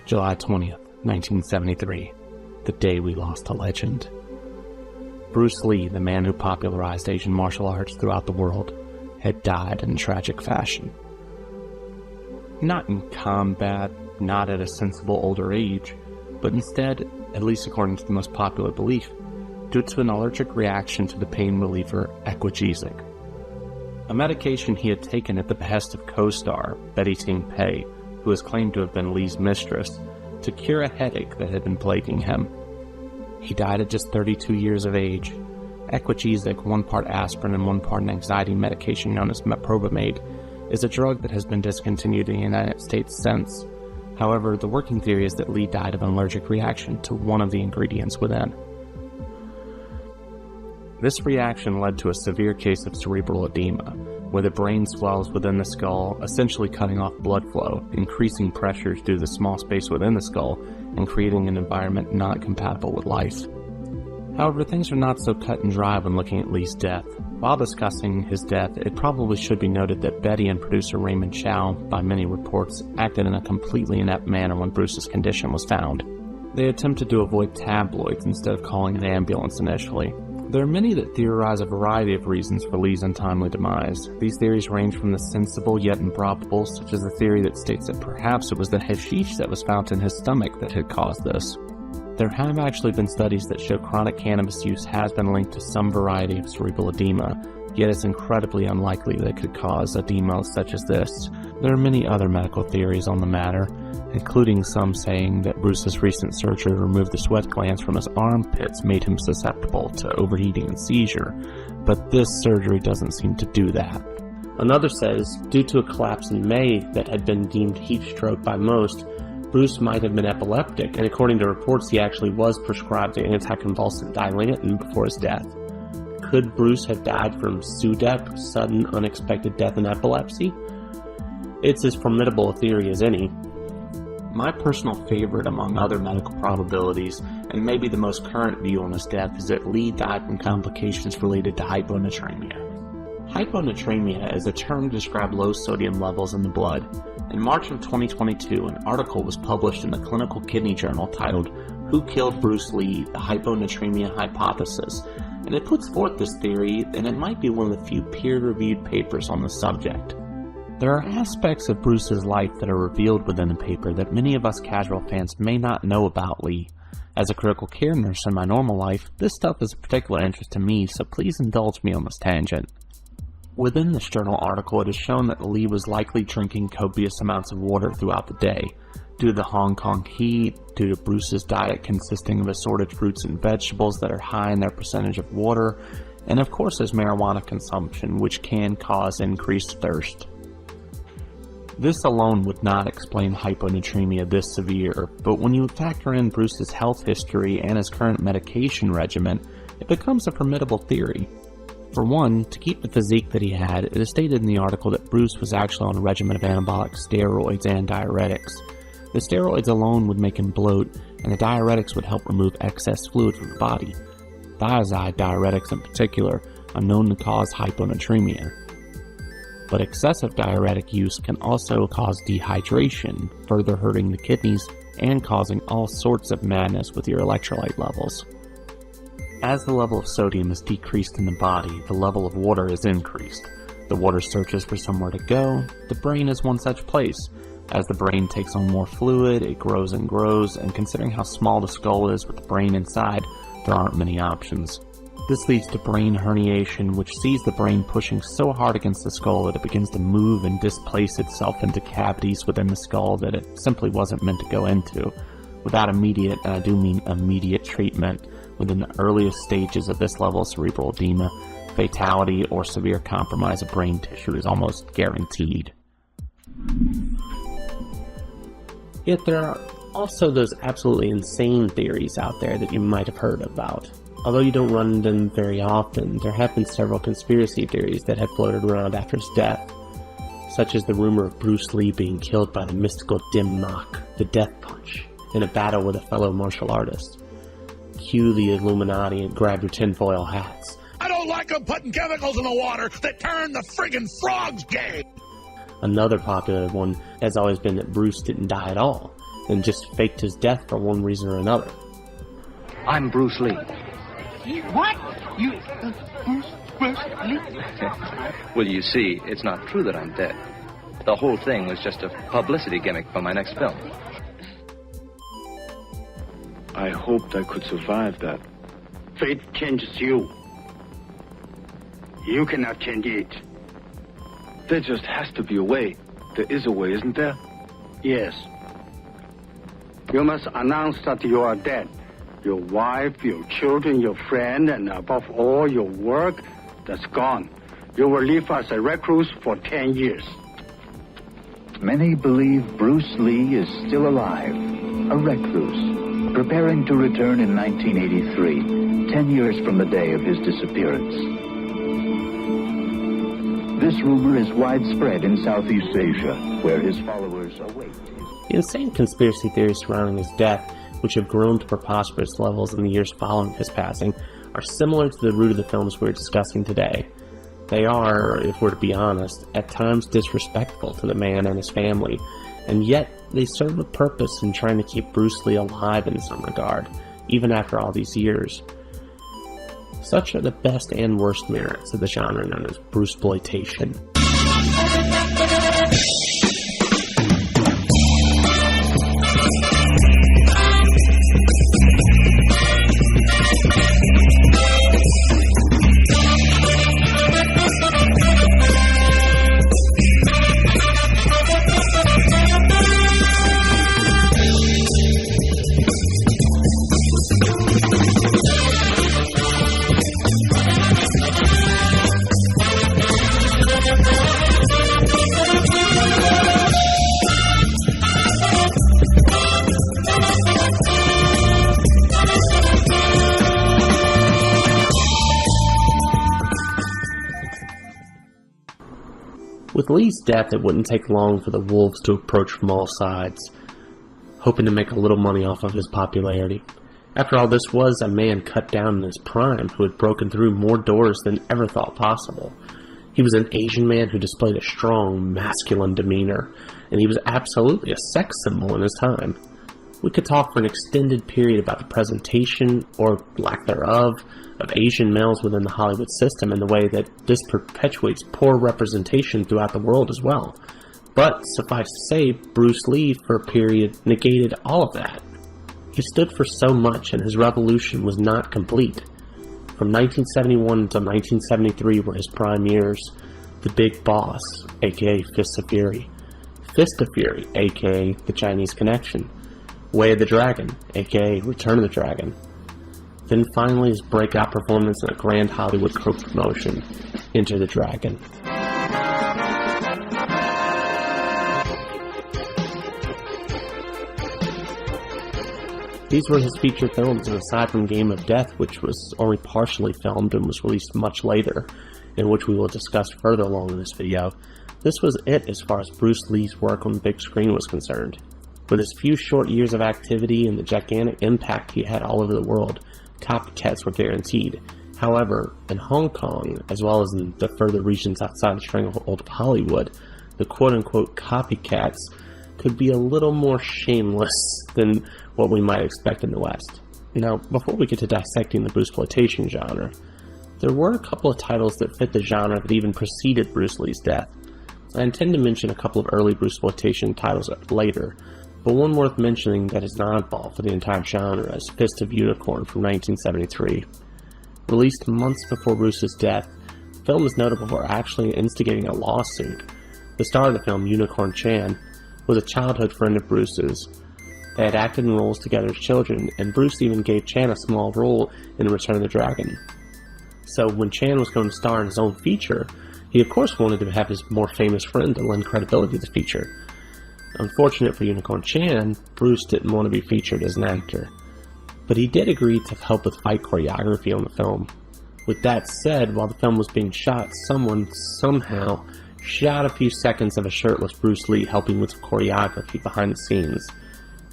July 20th, 1973, the day we lost a legend. Bruce Lee, the man who popularized Asian martial arts throughout the world, had died in tragic fashion. Not in combat, not at a sensible older age, but instead, at least according to the most popular belief, due to an allergic reaction to the pain reliever Equagesic, a medication he had taken at the behest of co-star Betty Ting Pei, who is claimed to have been Lee's mistress, to cure a headache that had been plaguing him. He died at just 32 years of age. Equagesic, one part aspirin and one part an anxiety medication known as meprobamate, is a drug that has been discontinued in the United States since. However, the working theory is that Lee died of an allergic reaction to one of the ingredients within. This reaction led to a severe case of cerebral edema, where the brain swells within the skull, essentially cutting off blood flow, increasing pressures due to the small space within the skull, and creating an environment not compatible with life. However, things are not so cut and dry when looking at Lee's death. While discussing his death, it probably should be noted that Betty and producer Raymond Chow, by many reports, acted in a completely inept manner when Bruce's condition was found. They attempted to avoid tabloids instead of calling an ambulance initially. There are many that theorize a variety of reasons for Lee's untimely demise. These theories range from the sensible yet improbable, such as the theory that states that perhaps it was the hashish that was found in his stomach that had caused this. There have actually been studies that show chronic cannabis use has been linked to some variety of cerebral edema, yet it's incredibly unlikely that it could cause edema such as this. There are many other medical theories on the matter, including some saying that Bruce's recent surgery to remove the sweat glands from his armpits made him susceptible to overheating and seizure, but this surgery doesn't seem to do that. Another says, due to a collapse in May that had been deemed heat stroke by most, Bruce might have been epileptic, and according to reports he actually was prescribed an anticonvulsant Dilantin before his death. Could Bruce have died from SUDEP, sudden unexpected death in epilepsy? It's as formidable a theory as any. My personal favorite among other medical probabilities, and maybe the most current view on his death, is that Lee died from complications related to hyponatremia. Hyponatremia is a term to describe low sodium levels in the blood. In March of 2022, an article was published in the Clinical Kidney Journal titled, "Who Killed Bruce Lee? The Hyponatremia Hypothesis," and it puts forth this theory, and it might be one of the few peer-reviewed papers on the subject. There are aspects of Bruce's life that are revealed within the paper that many of us casual fans may not know about Lee. As a critical care nurse in my normal life, this stuff is of particular interest to me, so please indulge me on this tangent. Within this journal article, it is shown that Lee was likely drinking copious amounts of water throughout the day, due to the Hong Kong heat, due to Bruce's diet consisting of assorted fruits and vegetables that are high in their percentage of water, and of course his marijuana consumption, which can cause increased thirst. This alone would not explain hyponatremia this severe, but when you factor in Bruce's health history and his current medication regimen, it becomes a formidable theory. For one, to keep the physique that he had, it is stated in the article that Bruce was actually on a regimen of anabolic steroids and diuretics. The steroids alone would make him bloat, and the diuretics would help remove excess fluid from the body. Thiazide diuretics in particular are known to cause hyponatremia. But excessive diuretic use can also cause dehydration, further hurting the kidneys and causing all sorts of madness with your electrolyte levels. As the level of sodium is decreased in the body, the level of water is increased. The water searches for somewhere to go. The brain is one such place. As the brain takes on more fluid, it grows, and considering how small the skull is with the brain inside, there aren't many options. This leads to brain herniation, which sees the brain pushing so hard against the skull that it begins to move and displace itself into cavities within the skull that it simply wasn't meant to go into. Without immediate, and I do mean immediate treatment, within the earliest stages of this level of cerebral edema, fatality or severe compromise of brain tissue is almost guaranteed. Yet there are also those absolutely insane theories out there that you might have heard about. Although you don't run into them very often, there have been several conspiracy theories that have floated around after his death, such as the rumor of Bruce Lee being killed by the mystical Dim Mak, the death punch in a battle with a fellow martial artist. Cue the Illuminati and grab your tinfoil hats. I don't like them putting chemicals in the water that turn the friggin' frogs gay! Another popular one has always been that Bruce didn't die at all, and just faked his death for one reason or another. I'm Bruce Lee. What? Bruce Lee? Well, you see, it's not true that I'm dead. The whole thing was just a publicity gimmick for my next film. I hoped I could survive that. Fate changes you. You cannot change it. There just has to be a way. There is a way, isn't there? Yes. You must announce that you are dead. Your wife, your children, your friend, and above all, your work, that's gone. You will live as a recluse for 10 years. Many believe Bruce Lee is still alive, a recluse, preparing to return in 1983, 10 years from the day of his disappearance. This rumor is widespread in Southeast Asia, where his followers await The insane conspiracy theories surrounding his death, which have grown to preposterous levels in the years following his passing, are similar to the root of the films we're discussing today. They are, if we're to be honest, at times disrespectful to the man and his family, and yet they serve a purpose in trying to keep Bruce Lee alive in some regard, even after all these years. Such are the best and worst merits of the genre known as Bruceploitation. With Lee's death, it wouldn't take long for the wolves to approach from all sides, hoping to make a little money off of his popularity. After all, this was a man cut down in his prime who had broken through more doors than ever thought possible. He was an Asian man who displayed a strong, masculine demeanor, and he was absolutely a sex symbol in his time. We could talk for an extended period about the presentation, or lack thereof, of Asian males within the Hollywood system and the way that this perpetuates poor representation throughout the world as well. But, suffice to say, Bruce Lee, for a period, negated all of that. He stood for so much, and his revolution was not complete. From 1971 until 1973 were his prime years. The Big Boss, aka Fist of Fury. Fist of Fury, aka The Chinese Connection. Way of the Dragon, aka Return of the Dragon. Then finally his breakout performance in a grand Hollywood co-promotion, Enter the Dragon. These were his feature films, and aside from Game of Death, which was only partially filmed and was released much later, and which we will discuss further along in this video, this was it as far as Bruce Lee's work on the big screen was concerned. With his few short years of activity and the gigantic impact he had all over the world, copycats were guaranteed. However, in Hong Kong, as well as in the further regions outside the stranglehold of Hollywood, the quote-unquote copycats could be a little more shameless than what we might expect in the West. Now, before we get to dissecting the Bruceploitation genre, there were a couple of titles that fit the genre that even preceded Bruce Lee's death. I intend to mention a couple of early Bruceploitation titles later, but one worth mentioning that is an oddball for the entire genre is Fist of Unicorn from 1973. Released months before Bruce's death, the film is notable for actually instigating a lawsuit. The star of the film, Unicorn Chan, was a childhood friend of Bruce's. They had acted in roles together as children, and Bruce even gave Chan a small role in Return of the Dragon. So when Chan was going to star in his own feature, he of course wanted to have his more famous friend to lend credibility to the feature. Unfortunate for Unicorn Chan, Bruce didn't want to be featured as an actor, but he did agree to help with fight choreography on the film. With that said, while the film was being shot, someone somehow shot a few seconds of a shirtless Bruce Lee helping with choreography behind the scenes.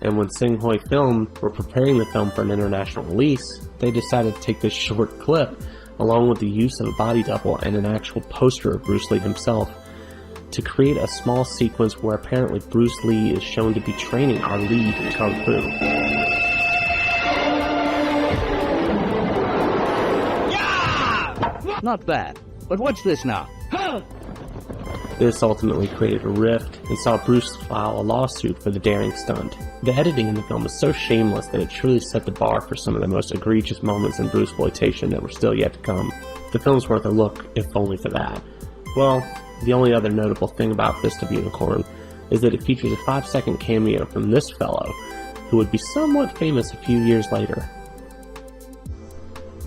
And when Singhui Film were preparing the film for an international release, they decided to take this short clip, along with the use of a body double and an actual poster of Bruce Lee himself, to create a small sequence where apparently Bruce Lee is shown to be training our lead in Kung Fu. Yeah! Not bad. But what's this now? This ultimately created a rift and saw Bruce file a lawsuit for the daring stunt. The editing in the film is so shameless that it truly set the bar for some of the most egregious moments in Bruceploitation that were still yet to come. The film's worth a look, if only for that. Well, the only other notable thing about Fist of Unicorn is that it features a 5-second cameo from this fellow, who would be somewhat famous a few years later.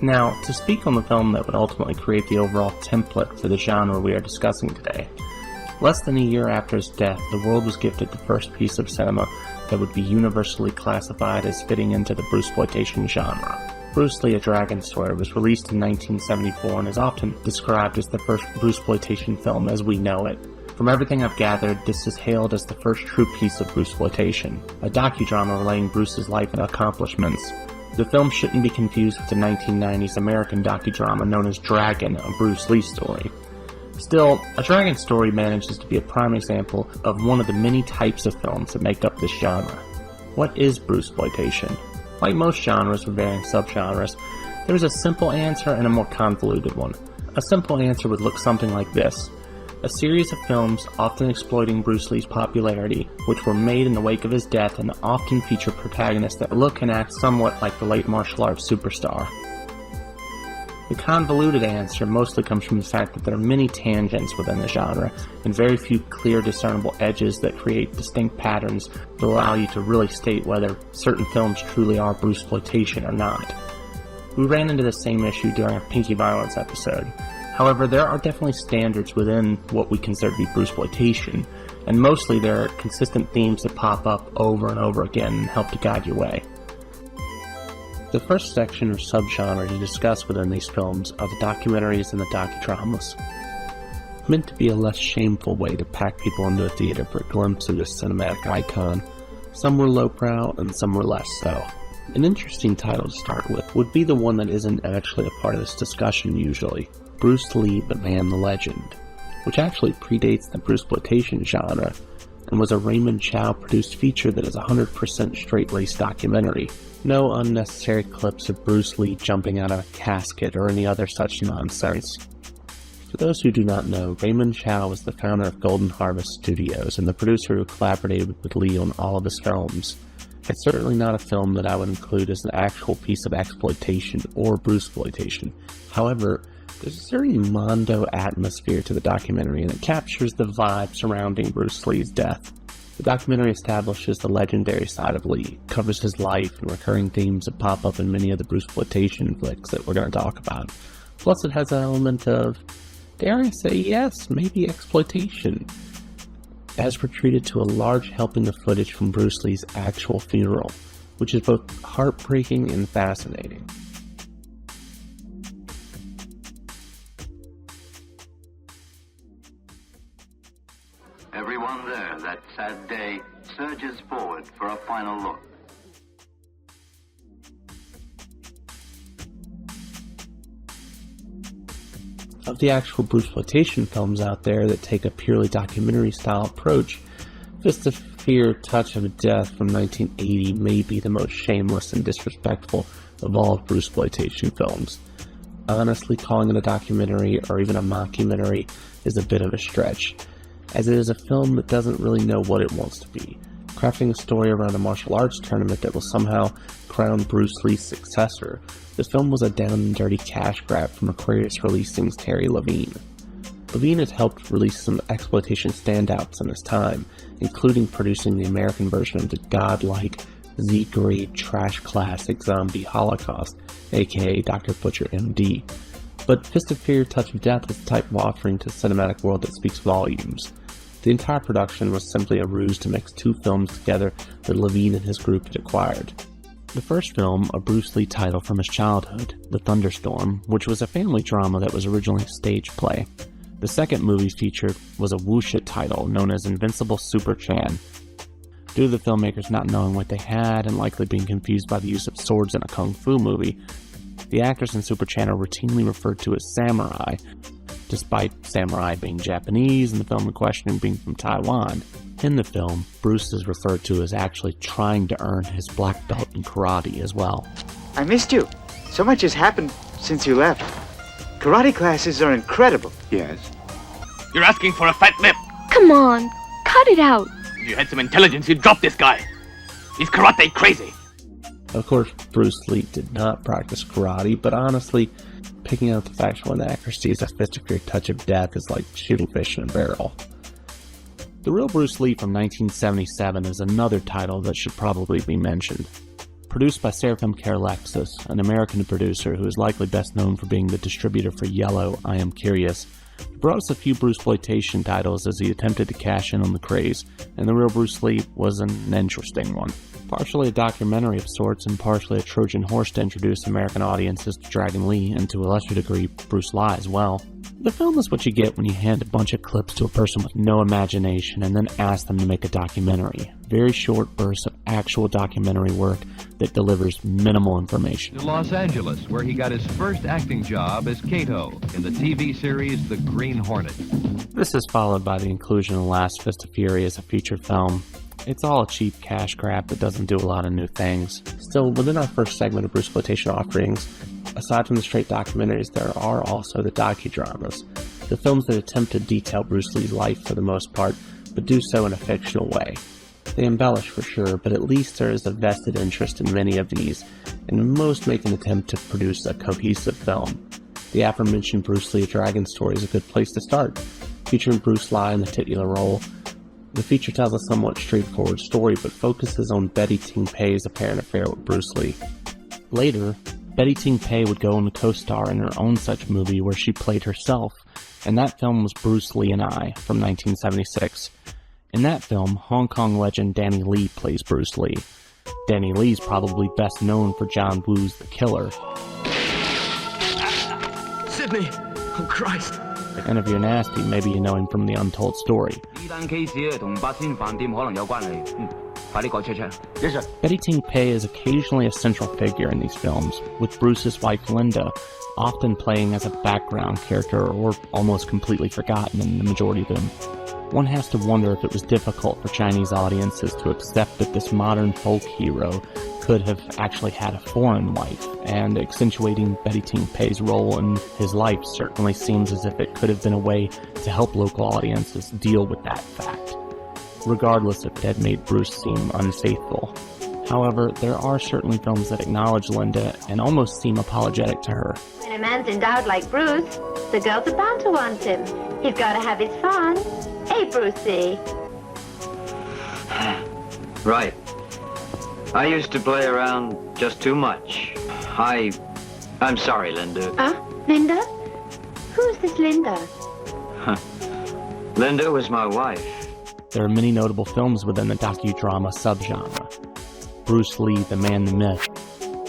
Now, to speak on the film that would ultimately create the overall template for the genre we are discussing today, less than a year after his death, the world was gifted the first piece of cinema that would be universally classified as fitting into the Bruceploitation genre. Bruce Lee: A Dragon Story was released in 1974 and is often described as the first Bruceploitation film as we know it. From everything I've gathered, this is hailed as the first true piece of Bruceploitation, a docudrama relaying Bruce's life and accomplishments. The film shouldn't be confused with the 1990s American docudrama known as Dragon, a Bruce Lee story. Still, A Dragon Story manages to be a prime example of one of the many types of films that make up this genre. What is Bruceploitation? Like most genres with varying subgenres, there is a simple answer and a more convoluted one. A simple answer would look something like this: a series of films often exploiting Bruce Lee's popularity, which were made in the wake of his death and often feature protagonists that look and act somewhat like the late martial arts superstar. The convoluted answer mostly comes from the fact that there are many tangents within the genre, and very few clear discernible edges that create distinct patterns that allow you to really state whether certain films truly are Bruceploitation or not. We ran into the same issue during our Pinky Violence episode. However, there are definitely standards within what we consider to be Bruceploitation, and mostly there are consistent themes that pop up over and over again and help to guide your way. The first section or subgenre to discuss within these films are the documentaries and the docudramas. Meant to be a less shameful way to pack people into a theater for a glimpse of this cinematic icon. Some were lowbrow and some were less so. An interesting title to start with would be the one that isn't actually a part of this discussion usually: Bruce Lee, the Man, the Legend, which actually predates the Bruceploitation genre and was a Raymond Chow produced feature that is a 100% straight-laced documentary. No unnecessary clips of Bruce Lee jumping out of a casket or any other such nonsense. For those who do not know, Raymond Chow was the founder of Golden Harvest Studios and the producer who collaborated with Lee on all of his films. It's certainly not a film that I would include as an actual piece of exploitation or Bruceploitation. However, there's a certain mondo atmosphere to the documentary, and it captures the vibe surrounding Bruce Lee's death. The documentary establishes the legendary side of Lee, covers his life and recurring themes that pop up in many of the Bruceploitation flicks that we're going to talk about. Plus it has an element of, dare I say yes, maybe exploitation, as we're treated to a large helping of footage from Bruce Lee's actual funeral, which is both heartbreaking and fascinating. Everyone there that sad day surges forward for a final look. Of the actual Bruceploitation films out there that take a purely documentary style approach, Fist of Fear, Touch of Death from 1980 may be the most shameless and disrespectful of all Bruceploitation films. Honestly, calling it a documentary or even a mockumentary is a bit of a stretch, as it is a film that doesn't really know what it wants to be, crafting a story around a martial arts tournament that will somehow crown Bruce Lee's successor. The film was a down and dirty cash grab from Aquarius Releasing's Terry Levine. Levine has helped release some exploitation standouts in his time, including producing the American version of the godlike, Z-grade trash classic Zombie Holocaust, aka Dr. Butcher MD. But Fist of Fear, Touch of Death is the type of offering to the cinematic world that speaks volumes. The entire production was simply a ruse to mix two films together that Levine and his group had acquired. The first film, a Bruce Lee title from his childhood, The Thunderstorm, which was a family drama that was originally a stage play. The second movie featured was a wuxia title known as Invincible Super Chan. Due to the filmmakers not knowing what they had and likely being confused by the use of swords in a kung fu movie, the actors in Super Chan are routinely referred to as samurai, despite samurai being Japanese and the film in question being from Taiwan. In the film, Bruce is referred to as actually trying to earn his black belt in karate as well. I missed you. So much has happened since you left. Karate classes are incredible. Yes. You're asking for a fat lip. Come on, cut it out. If you had some intelligence, you'd drop this guy. He's karate crazy. Of course, Bruce Lee did not practice karate, but honestly, picking out the factual inaccuracies as fisticular touch of death is like shooting fish in a barrel. The Real Bruce Lee from 1977 is another title that should probably be mentioned. Produced by Seraphim Alexis, an American producer who is likely best known for being the distributor for Yellow, I Am Curious, he brought us a few Bruceploitation titles as he attempted to cash in on the craze, and The Real Bruce Lee was an interesting one. Partially a documentary of sorts and partially a Trojan horse to introduce American audiences to Dragon Lee and to a lesser degree Bruce Lee as well. The film is what you get when you hand a bunch of clips to a person with no imagination and then ask them to make a documentary. Very short bursts of actual documentary work that delivers minimal information. To Los Angeles, where he got his first acting job as Kato in the TV series The Green Hornet. This is followed by the inclusion of Last Fist of Fury as a feature film. It's all a cheap cash grab that doesn't do a lot of new things. Still, within our first segment of Bruceploitation offerings, aside from the straight documentaries, there are also the docudramas, the films that attempt to detail Bruce Lee's life for the most part, but do so in a fictional way. They embellish for sure, but at least there is a vested interest in many of these, and most make an attempt to produce a cohesive film. The aforementioned Bruce Lee Dragon story is a good place to start, featuring Bruce Lee in the titular role. The feature tells a somewhat straightforward story, but focuses on Betty Ting Pei's apparent affair with Bruce Lee. Later, Betty Ting Pei would go on to co-star in her own such movie where she played herself, and that film was Bruce Lee and I, from 1976. In that film, Hong Kong legend Danny Lee plays Bruce Lee. Danny Lee's probably best known for John Woo's The Killer. Sydney! Oh, Christ! And if you're nasty, maybe you know him from The Untold Story. Betty Ting Pei is occasionally a central figure in these films, with Bruce's wife Linda often playing as a background character or almost completely forgotten in the majority of them. One has to wonder if it was difficult for Chinese audiences to accept that this modern folk hero could have actually had a foreign wife, and accentuating Betty Ting Pei's role in his life certainly seems as if it could have been a way to help local audiences deal with that fact, regardless if it had made Bruce seem unfaithful. However, there are certainly films that acknowledge Linda and almost seem apologetic to her. When a man's endowed like Bruce, the girls are bound to want him. He's got to have his fun. Hey, Brucey. Right. I used to play around just too much. I'm sorry, Linda. Linda? Who's this Linda? Linda was my wife. There are many notable films within the docudrama subgenre. Bruce Lee, The Man, the Myth,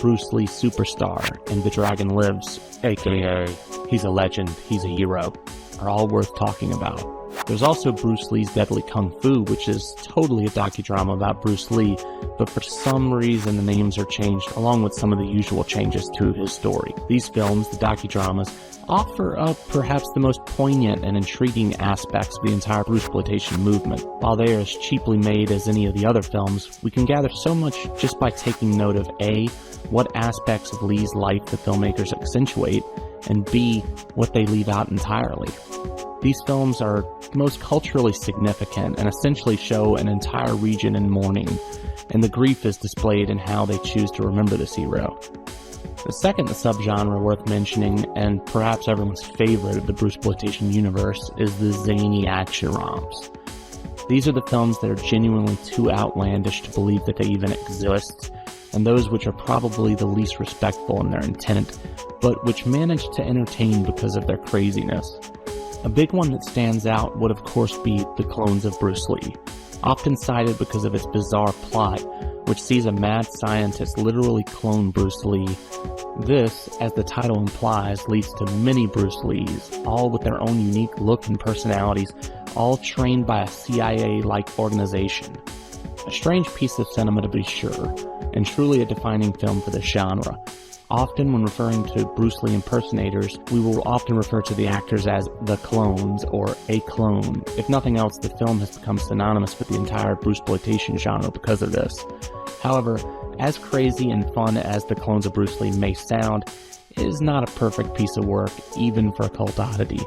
Bruce Lee Superstar, and The Dragon Lives, aka He's a Legend, He's a Hero, are all worth talking about. There's also Bruce Lee's Deadly Kung Fu, which is totally a docudrama about Bruce Lee, but for some reason the names are changed along with some of the usual changes to his story. These films, the docudramas, offer up perhaps the most poignant and intriguing aspects of the entire Bruceploitation movement. While they are as cheaply made as any of the other films, we can gather so much just by taking note of A, what aspects of Lee's life the filmmakers accentuate, and B, what they leave out entirely. These films are most culturally significant and essentially show an entire region in mourning, and the grief is displayed in how they choose to remember this hero. The second subgenre worth mentioning, and perhaps everyone's favorite of the Bruceploitation universe, is the zany action romps. These are the films that are genuinely too outlandish to believe that they even exist, and those which are probably the least respectful in their intent, but which manage to entertain because of their craziness. A big one that stands out would of course be The Clones of Bruce Lee, often cited because of its bizarre plot, which sees a mad scientist literally clone Bruce Lee. This, as the title implies, leads to many Bruce Lees, all with their own unique look and personalities, all trained by a CIA-like organization. A strange piece of cinema to be sure, and truly a defining film for this genre. Often when referring to Bruce Lee impersonators, we will often refer to the actors as the clones or a clone. If nothing else, the film has become synonymous with the entire Bruceploitation genre because of this. However, as crazy and fun as the clones of Bruce Lee may sound, it is not a perfect piece of work, even for a cult oddity.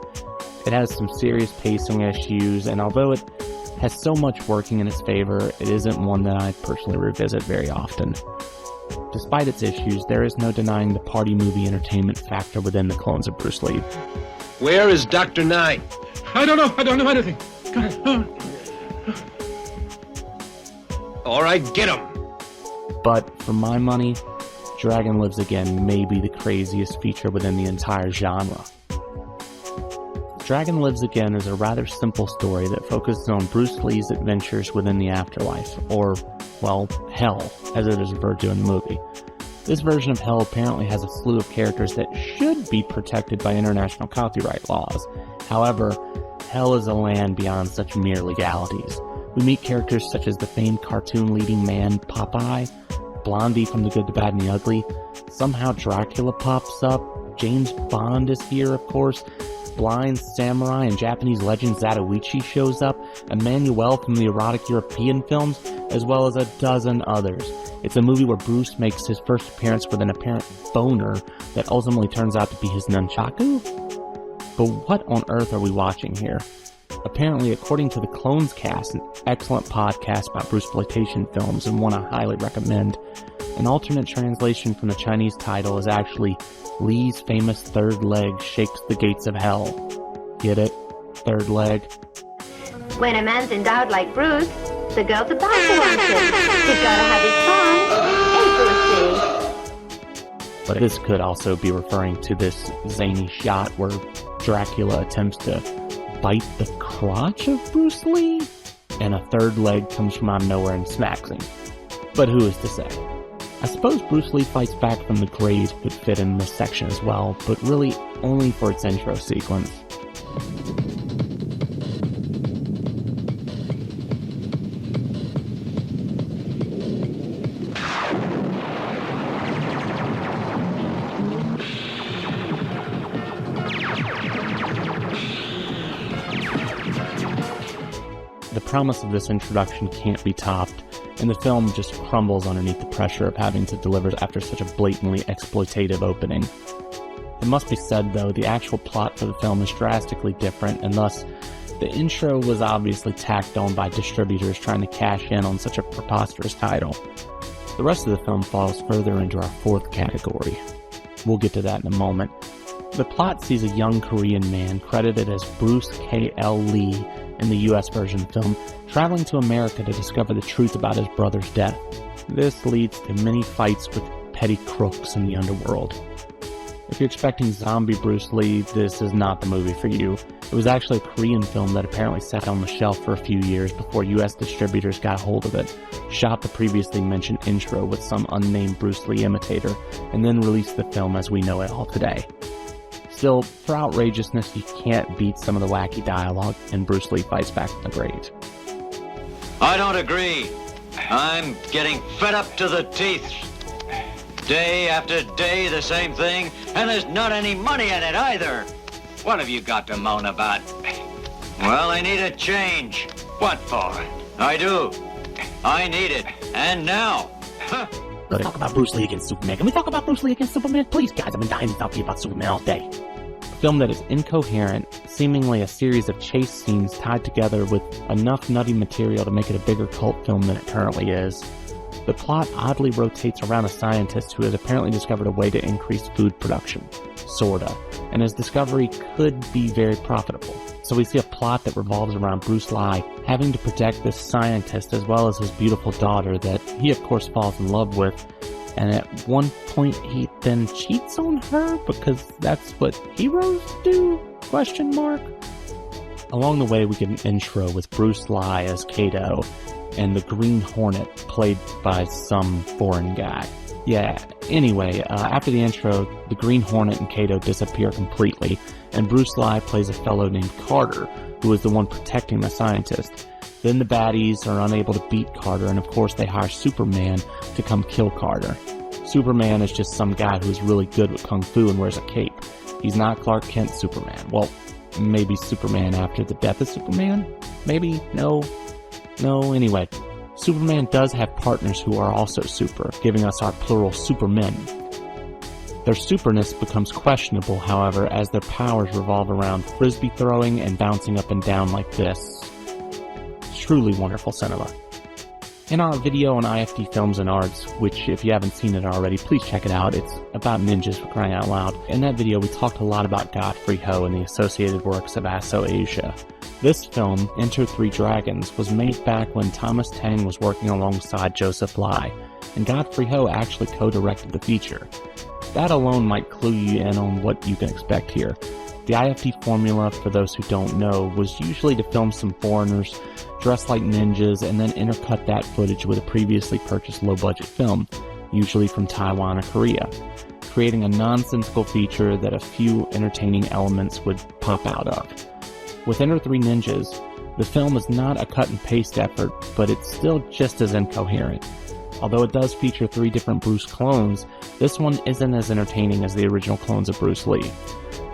It has some serious pacing issues, and although it has so much working in its favor, it isn't one that I personally revisit very often. Despite its issues, there is no denying the party movie entertainment factor within the clones of Bruce Lee. Where is Dr. Knight? I don't know anything. Go ahead. All right, get him. But for my money, Dragon Lives Again may be the craziest feature within the entire genre. Dragon Lives Again is a rather simple story that focuses on Bruce Lee's adventures within the afterlife, or, well, hell, as it is referred to in the movie. This version of hell apparently has a slew of characters that should be protected by international copyright laws. However, hell is a land beyond such mere legalities. We meet characters such as the famed cartoon leading man Popeye, Blondie from The Good, the Bad, and the Ugly. Somehow Dracula pops up, James Bond is here, of course, blind samurai and Japanese legend Zatoichi shows up, Emmanuel from the erotic European films, as well as a dozen others. It's a movie where Bruce makes his first appearance with an apparent boner that ultimately turns out to be his nunchaku? But what on earth are we watching here? Apparently, according to the Clones Cast, an excellent podcast about Bruceploitation films and one I highly recommend, an alternate translation from the Chinese title is actually Lee's famous third leg shakes the gates of hell. Get it? Third leg? When a man's endowed like Bruce, the girls are bound to want him. He's gotta have his fun. Hey, Brucey. But this could also be referring to this zany shot where Dracula attempts to bite the crotch of Bruce Lee, and a third leg comes from out of nowhere and smacks him. But who is to say? I suppose Bruce Lee Fights Back from the Grave could fit in this section as well, but really only for its intro sequence. The promise of this introduction can't be topped, and the film just crumbles underneath the pressure of having to deliver after such a blatantly exploitative opening. It must be said, though, the actual plot for the film is drastically different, and thus, the intro was obviously tacked on by distributors trying to cash in on such a preposterous title. The rest of the film falls further into our fourth category. We'll get to that in a moment. The plot sees a young Korean man credited as Bruce K.L. Lee in the US version of the film, traveling to America to discover the truth about his brother's death. This leads to many fights with petty crooks in the underworld. If you're expecting zombie Bruce Lee, this is not the movie for you. It was actually a Korean film that apparently sat on the shelf for a few years before US distributors got hold of it, shot the previously mentioned intro with some unnamed Bruce Lee imitator, and then released the film as we know it all today. Still, for outrageousness, you can't beat some of the wacky dialogue in Bruce Lee Fights Back from the Grave. I don't agree. I'm getting fed up to the teeth. Day after day, the same thing, and there's not any money in it either. What have you got to moan about? Well, I need a change. What for? I do. I need it. And now. Let's talk about Bruce Lee against Superman. Can we talk about Bruce Lee against Superman? Please, guys, I've been dying to talk to you about Superman all day. A film that is incoherent, seemingly a series of chase scenes tied together with enough nutty material to make it a bigger cult film than it currently is. The plot oddly rotates around a scientist who has apparently discovered a way to increase food production. Sorta. And his discovery could be very profitable. So we see a plot that revolves around Bruce Lee having to protect this scientist as well as his beautiful daughter that he of course falls in love with, and at one point he then cheats on her because that's what heroes do? ? Along the way we get an intro with Bruce Lee as Kato and the Green Hornet played by some foreign guy. Yeah, anyway, after the intro, the Green Hornet and Kato disappear completely, and Bruce Lee plays a fellow named Carter, who is the one protecting the scientist. Then the baddies are unable to beat Carter, and of course they hire Superman to come kill Carter. Superman is just some guy who's really good with Kung Fu and wears a cape. He's not Clark Kent Superman. Well, maybe Superman after the death of Superman? Maybe? No, anyway. Superman does have partners who are also super, giving us our plural supermen. Their superness becomes questionable, however, as their powers revolve around frisbee throwing and bouncing up and down like this. Truly wonderful cinema. In our video on IFD Films and Arts, which if you haven't seen it already, please check it out. It's about ninjas, for crying out loud. In that video, we talked a lot about Godfrey Ho and the associated works of Aso-Asia. This film, Enter Three Dragons, was made back when Thomas Tang was working alongside Joseph Lai, and Godfrey Ho actually co-directed the feature. That alone might clue you in on what you can expect here. The IFD formula, for those who don't know, was usually to film some foreigners dressed like ninjas and then intercut that footage with a previously purchased low-budget film, usually from Taiwan or Korea, creating a nonsensical feature that a few entertaining elements would pop out of. With Enter Three Ninjas, the film is not a cut-and-paste effort, but it's still just as incoherent. Although it does feature 3 different Bruce clones, this one isn't as entertaining as the original clones of Bruce Lee.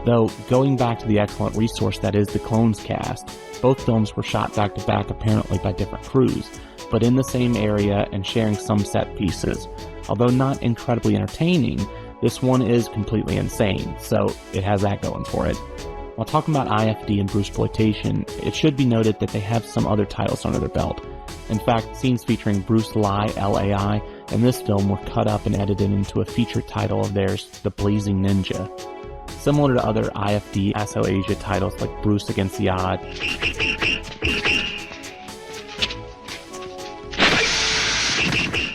Though, going back to the excellent resource that is the Clones cast, both films were shot back-to-back apparently by different crews, but in the same area and sharing some set pieces. Although not incredibly entertaining, this one is completely insane, so it has that going for it. While talking about IFD and Bruceploitation, it should be noted that they have some other titles under their belt. In fact, scenes featuring Bruce Lai, L.A.I., in this film were cut up and edited into a feature title of theirs, The Blazing Ninja. Similar to other IFD Aso-Asia titles like Bruce Against the Odds,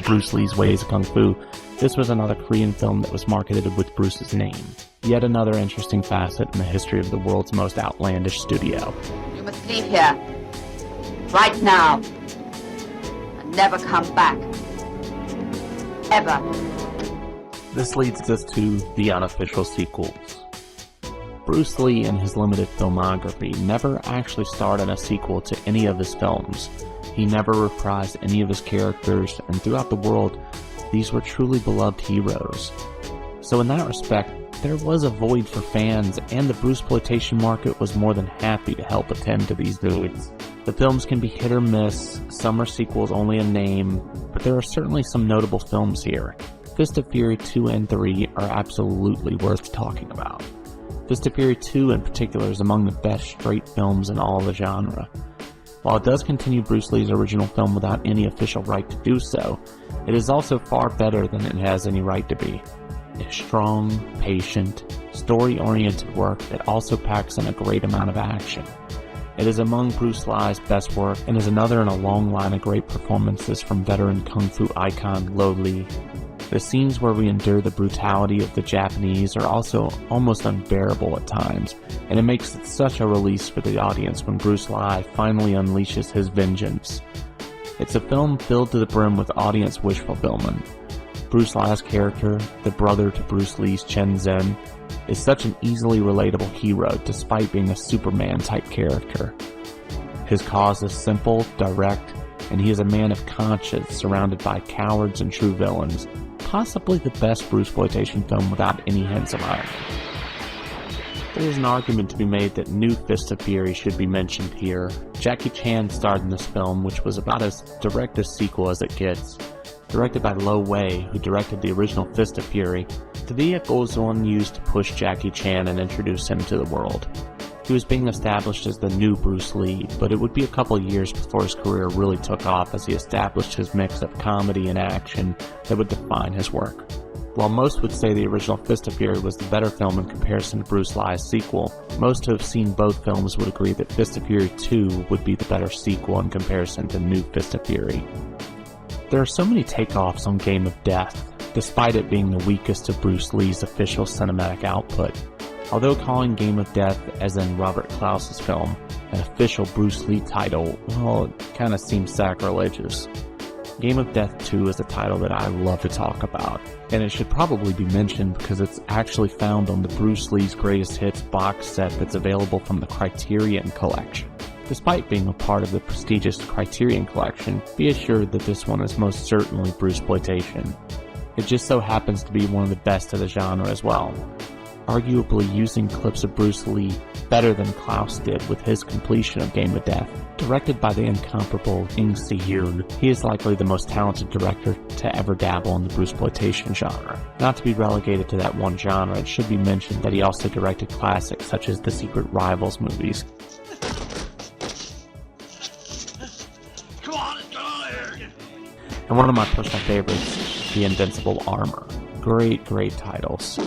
Bruce Lee's Ways of Kung Fu, this was another Korean film that was marketed with Bruce's name. Yet another interesting facet in the history of the world's most outlandish studio. You must leave here. Right now. And never come back. Ever. This leads us to the unofficial sequels. Bruce Lee in his limited filmography never actually starred in a sequel to any of his films. He never reprised any of his characters, and throughout the world, these were truly beloved heroes. So in that respect, there was a void for fans, and the Bruceploitation market was more than happy to help attend to these voids. The films can be hit or miss, some are sequels only in name, but there are certainly some notable films here. Fist of Fury 2 and 3 are absolutely worth talking about. Fist of Fury 2 in particular is among the best straight films in all the genre. While it does continue Bruce Lee's original film without any official right to do so, it is also far better than it has any right to be. It is strong, patient, story-oriented work that also packs in a great amount of action. It is among Bruce Lee's best work and is another in a long line of great performances from veteran kung fu icon Lo Lee. The scenes where we endure the brutality of the Japanese are also almost unbearable at times, and it makes it such a release for the audience when Bruce Lee finally unleashes his vengeance. It's a film filled to the brim with audience wish fulfillment. Bruce Lee's character, the brother to Bruce Lee's Chen Zhen, is such an easily relatable hero despite being a Superman-type character. His cause is simple, direct, and he is a man of conscience surrounded by cowards and true villains. Possibly the best Bruceploitation film without any hints of irony. There is an argument to be made that New Fist of Fury should be mentioned here. Jackie Chan starred in this film, which was about as direct a sequel as it gets. Directed by Lo Wei, who directed the original Fist of Fury, the vehicle was the one used to push Jackie Chan and introduce him to the world. He was being established as the new Bruce Lee, but it would be a couple of years before his career really took off as he established his mix of comedy and action that would define his work. While most would say the original Fist of Fury was the better film in comparison to Bruce Lee's sequel, most who have seen both films would agree that Fist of Fury 2 would be the better sequel in comparison to New Fist of Fury. There are so many takeoffs on Game of Death, despite it being the weakest of Bruce Lee's official cinematic output. Although calling Game of Death, as in Robert Klaus's film, an official Bruce Lee title, well, it kinda seems sacrilegious. Game of Death 2 is a title that I love to talk about, and it should probably be mentioned because it's actually found on the Bruce Lee's Greatest Hits box set that's available from the Criterion Collection. Despite being a part of the prestigious Criterion Collection, be assured that this one is most certainly Bruceploitation. It just so happens to be one of the best of the genre as well, arguably using clips of Bruce Lee better than Klaus did with his completion of Game of Death. Directed by the incomparable Ing Si-yoon, he is likely the most talented director to ever dabble in the Bruceploitation genre. Not to be relegated to that one genre, it should be mentioned that he also directed classics such as the Secret Rivals movies. And one of my personal favorites, The Invincible Armor. Great titles.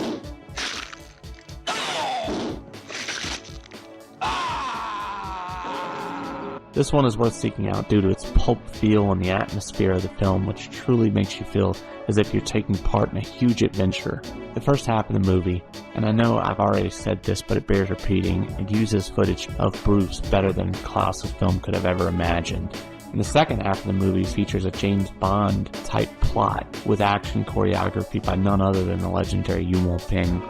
This one is worth seeking out due to its pulp feel and the atmosphere of the film, which truly makes you feel as if you're taking part in a huge adventure. The first half of the movie, and I know I've already said this but it bears repeating, it uses footage of Bruce better than Klaus's film could have ever imagined. And the second half of the movie features a James Bond type plot with action choreography by none other than the legendary Yuen Ping.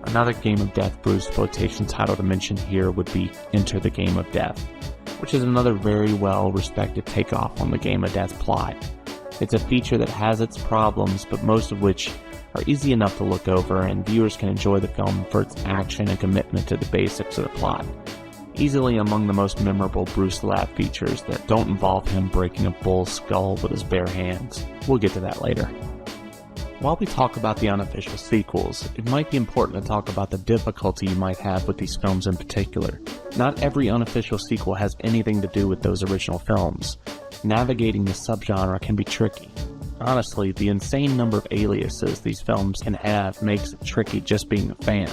Another Game of Death Bruceploitation title to mention here would be Enter the Game of Death, which is another very well respected takeoff on the Game of Death plot. It's a feature that has its problems, but most of which are easy enough to look over, and viewers can enjoy the film for its action and commitment to the basics of the plot. Easily among the most memorable Bruce Lab features that don't involve him breaking a bull's skull with his bare hands. We'll get to that later. While we talk about the unofficial sequels, it might be important to talk about the difficulty you might have with these films in particular. Not every unofficial sequel has anything to do with those original films. Navigating the subgenre can be tricky. Honestly, the insane number of aliases these films can have makes it tricky just being a fan.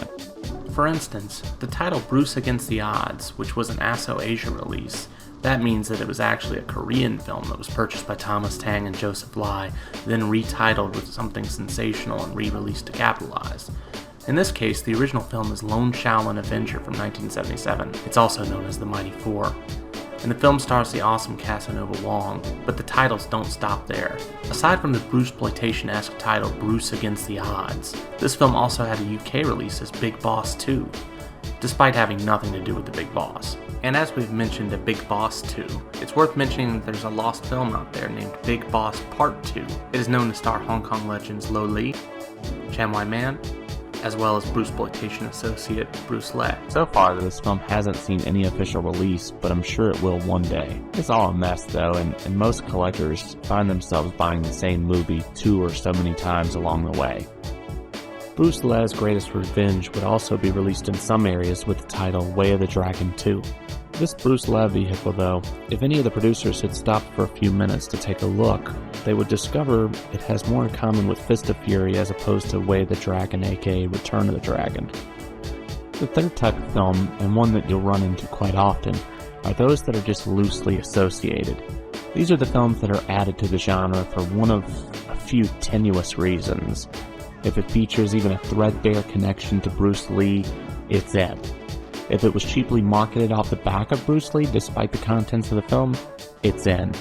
For instance, the title Bruce Against the Odds, which was an ASO Asia release, that means that it was actually a Korean film that was purchased by Thomas Tang and Joseph Lai, then retitled with something sensational and re-released to capitalize. In this case, the original film is Lone Shaolin Avenger from 1977. It's also known as The Mighty Four. And the film stars the awesome Casanova Wong, but the titles don't stop there. Aside from the Bruceploitation-esque title Bruce Against the Odds, this film also had a UK release as Big Boss 2, despite having nothing to do with the Big Boss. And as we've mentioned a Big Boss 2, it's worth mentioning that there's a lost film out there named Big Boss Part 2. It is known to star Hong Kong legends Lo Lee, Chan Wai Man, as well as Bruceploitation associate Bruce Le. So far, this film hasn't seen any official release, but I'm sure it will one day. It's all a mess though, and most collectors find themselves buying the same movie 2 or so many times along the way. Bruce Le's Greatest Revenge would also be released in some areas with the title Way of the Dragon 2. This Bruce Le vehicle though, if any of the producers had stopped for a few minutes to take a look, they would discover it has more in common with Fist of Fury as opposed to Way of the Dragon, aka Return of the Dragon. The third type of film, and one that you'll run into quite often, are those that are just loosely associated. These are the films that are added to the genre for one of a few tenuous reasons. If it features even a threadbare connection to Bruce Lee, it's in. If it was cheaply marketed off the back of Bruce Lee despite the contents of the film, it's in.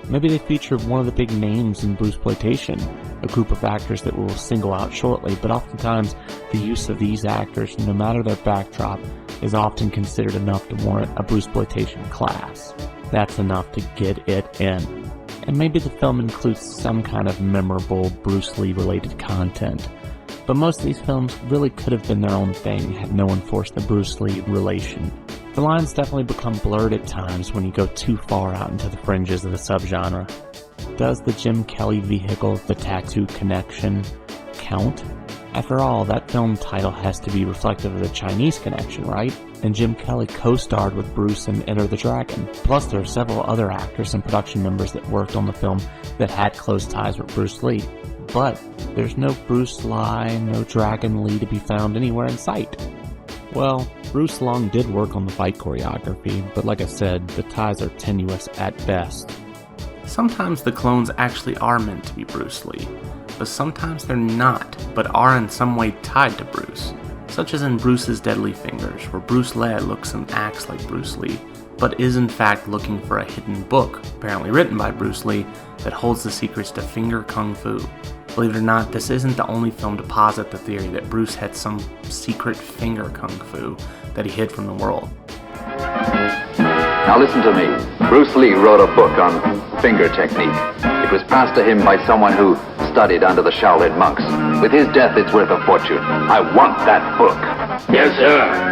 Maybe they feature one of the big names in Bruceploitation, a group of actors that we'll single out shortly, but oftentimes the use of these actors, no matter their backdrop, is often considered enough to warrant a Bruceploitation class. That's enough to get it in. And maybe the film includes some kind of memorable Bruce Lee related content. But most of these films really could have been their own thing had no one forced the Bruce Lee relation. The lines definitely become blurred at times when you go too far out into the fringes of the subgenre. Does the Jim Kelly vehicle, The Tattoo Connection, count? After all, that film title has to be reflective of the Chinese connection, right? And Jim Kelly co-starred with Bruce in Enter the Dragon. Plus there are several other actors and production members that worked on the film that had close ties with Bruce Lee. But there's no Bruce Lee, no Dragon Lee to be found anywhere in sight. Well, Bruce Leung did work on the fight choreography, but like I said, the ties are tenuous at best. Sometimes the clones actually are meant to be Bruce Lee, but sometimes they're not, but are in some way tied to Bruce, such as in Bruce's Deadly Fingers, where Bruce Lee looks and acts like Bruce Lee, but is in fact looking for a hidden book, apparently written by Bruce Lee, that holds the secrets to finger kung fu. Believe it or not, this isn't the only film to posit the theory that Bruce had some secret finger kung fu that he hid from the world. Now listen to me. Bruce Lee wrote a book on finger technique. It was passed to him by someone who studied under the Shaolin monks. With his death, it's worth a fortune. I want that book. Yes, sir.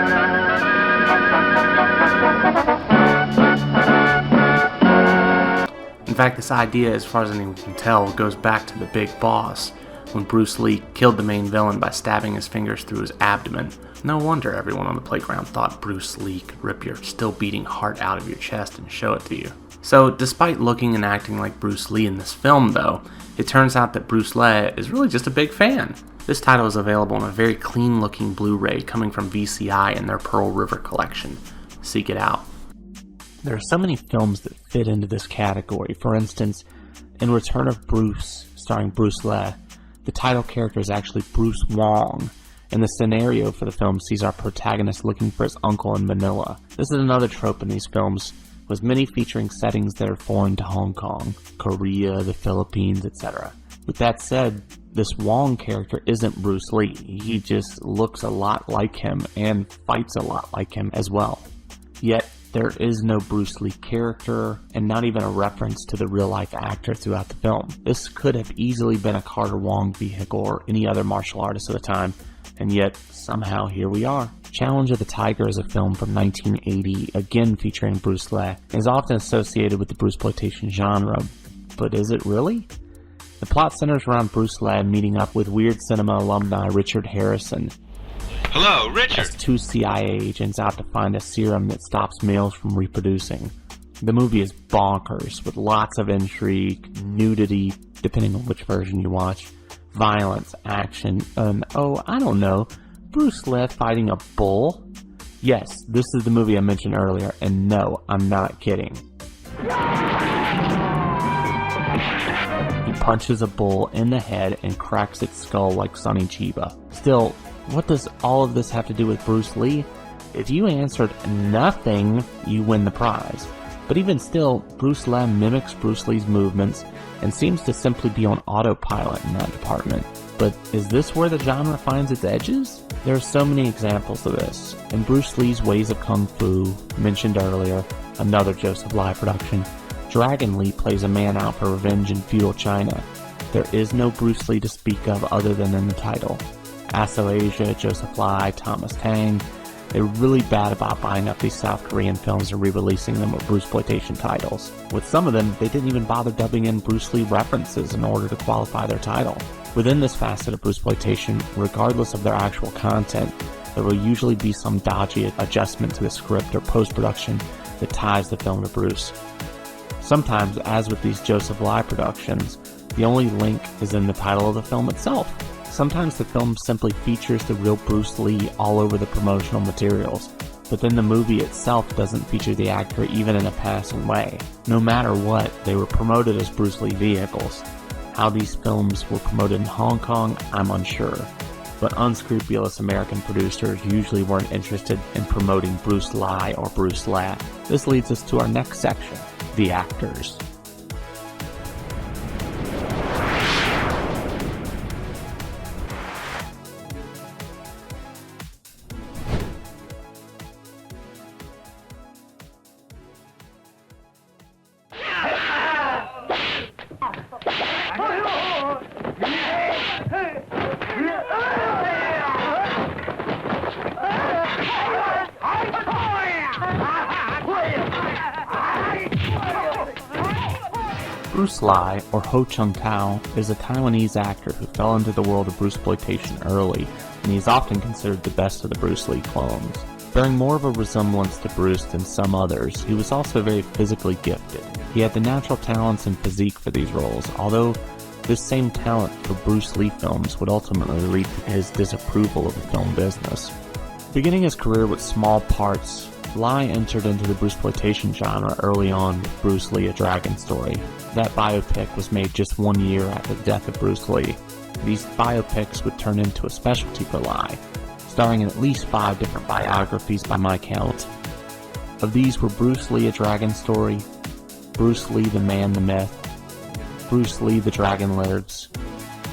In fact, this idea, as far as anyone can tell, goes back to the Big Boss, when Bruce Lee killed the main villain by stabbing his fingers through his abdomen. No wonder everyone on the playground thought Bruce Lee could rip your still beating heart out of your chest and show it to you. So, despite looking and acting like Bruce Lee in this film, though, it turns out that Bruce Lee is really just a big fan. This title is available on a very clean-looking Blu-ray coming from VCI in their Pearl River collection. Seek it out. There are so many films that fit into this category. For instance, in Return of Bruce, starring Bruce Lee, the title character is actually Bruce Wong, and the scenario for the film sees our protagonist looking for his uncle in Manila. This is another trope in these films, with many featuring settings that are foreign to Hong Kong, Korea, the Philippines, etc. With that said, this Wong character isn't Bruce Lee. He just looks a lot like him and fights a lot like him as well. Yet, there is no Bruce Lee character, and not even a reference to the real-life actor throughout the film. This could have easily been a Carter Wong vehicle or any other martial artist of the time, and yet, somehow, here we are. Challenge of the Tiger is a film from 1980, again featuring Bruce Lee, and is often associated with the Bruceploitation genre, but is it really? The plot centers around Bruce Lee meeting up with Weird Cinema alumni Richard Harrison. Hello, Richard. As two CIA agents out to find a serum that stops males from reproducing. The movie is bonkers, with lots of intrigue, nudity, depending on which version you watch, violence, action, and I don't know, Bruce Lee fighting a bull? Yes, this is the movie I mentioned earlier, and no, I'm not kidding. He punches a bull in the head and cracks its skull like Sonny Chiba. Still, what does all of this have to do with Bruce Lee? If you answered nothing, you win the prize. But even still, Bruce Lee mimics Bruce Lee's movements and seems to simply be on autopilot in that department. But is this where the genre finds its edges? There are so many examples of this. In Bruce Lee's Ways of Kung Fu, mentioned earlier, another Joseph Lai production, Dragon Lee plays a man out for revenge in feudal China. There is no Bruce Lee to speak of other than in the title. Aso Asia, Joseph Lai, Thomas Tang, they're really bad about buying up these South Korean films and re-releasing them with Bruceploitation titles. With some of them, they didn't even bother dubbing in Bruce Lee references in order to qualify their title. Within this facet of Bruceploitation, regardless of their actual content, there will usually be some dodgy adjustment to the script or post-production that ties the film to Bruce. Sometimes, as with these Joseph Lai productions, the only link is in the title of the film itself. Sometimes the film simply features the real Bruce Lee all over the promotional materials, but then the movie itself doesn't feature the actor even in a passing way. No matter what, they were promoted as Bruce Lee vehicles. How these films were promoted in Hong Kong, I'm unsure, but unscrupulous American producers usually weren't interested in promoting Bruce Lee or Bruce Lee. This leads us to our next section, the actors. Bruce Lee, or Ho Chung-tao, is a Taiwanese actor who fell into the world of Bruceploitation early, and he is often considered the best of the Bruce Lee clones. Bearing more of a resemblance to Bruce than some others, he was also very physically gifted. He had the natural talents and physique for these roles, although this same talent for Bruce Lee films would ultimately lead to his disapproval of the film business. Beginning his career with small parts, Lee entered into the Bruceploitation genre early on with Bruce Lee: A Dragon Story. That biopic was made just 1 year after the death of Bruce Lee. These biopics would turn into a specialty for Lee, starring in at least 5 different biographies by my count. Of these were Bruce Lee: A Dragon Story, Bruce Lee: The Man, the Myth, Bruce Lee: The Dragon Lives,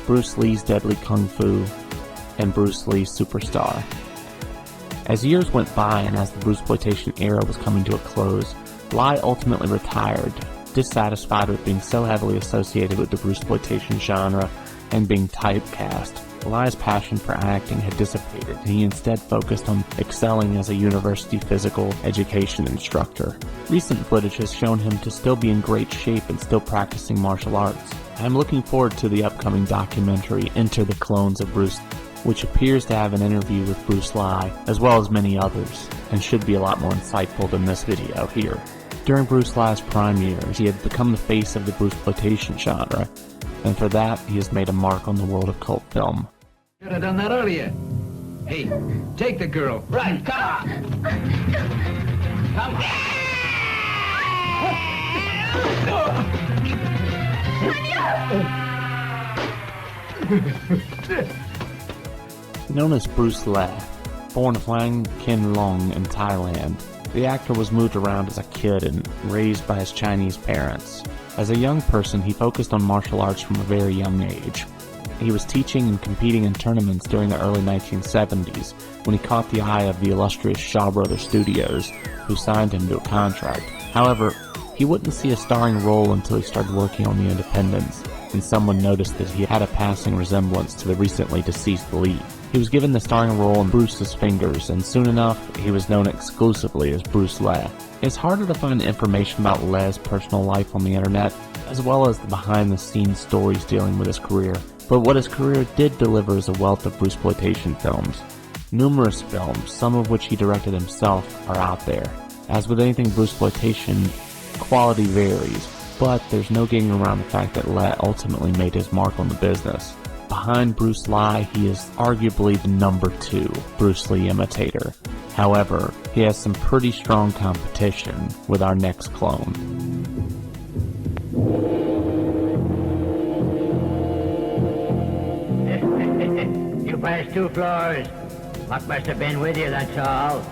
Bruce Lee's Deadly Kung Fu, and Bruce Lee Superstar. As years went by and as the Bruceploitation era was coming to a close, Lai ultimately retired, dissatisfied with being so heavily associated with the Bruceploitation genre and being typecast. Lai's passion for acting had dissipated, and he instead focused on excelling as a university physical education instructor. Recent footage has shown him to still be in great shape and still practicing martial arts. I'm looking forward to the upcoming documentary Enter the Clones of Bruce, which appears to have an interview with Bruce Lai, as well as many others, and should be a lot more insightful than this video here. During Bruce Lai's prime years, he had become the face of the Bruceploitation genre, and for that, he has made a mark on the world of cult film. Should have done that earlier. Hey, take the girl. Right, come on. Come on. Known as Bruce Lee, born Leung in Thailand, the actor was moved around as a kid and raised by his Chinese parents. As a young person, he focused on martial arts from a very young age. He was teaching and competing in tournaments during the early 1970s when he caught the eye of the illustrious Shaw Brothers Studios, who signed him to a contract. However, he wouldn't see a starring role until he started working on the independents, and someone noticed that he had a passing resemblance to the recently deceased Lee. He was given the starring role in Bruce's Fingers, and soon enough, he was known exclusively as Bruce Lee. It's harder to find information about Lee's personal life on the internet, as well as the behind-the-scenes stories dealing with his career. But what his career did deliver is a wealth of Bruceploitation films. Numerous films, some of which he directed himself, are out there. As with anything Bruceploitation, quality varies, but there's no getting around the fact that Lee ultimately made his mark on the business. Behind Bruce Lee, he is arguably the number 2 Bruce Lee imitator. However, he has some pretty strong competition with our next clone. You passed 2 floors. Luck must have been with you, that's all.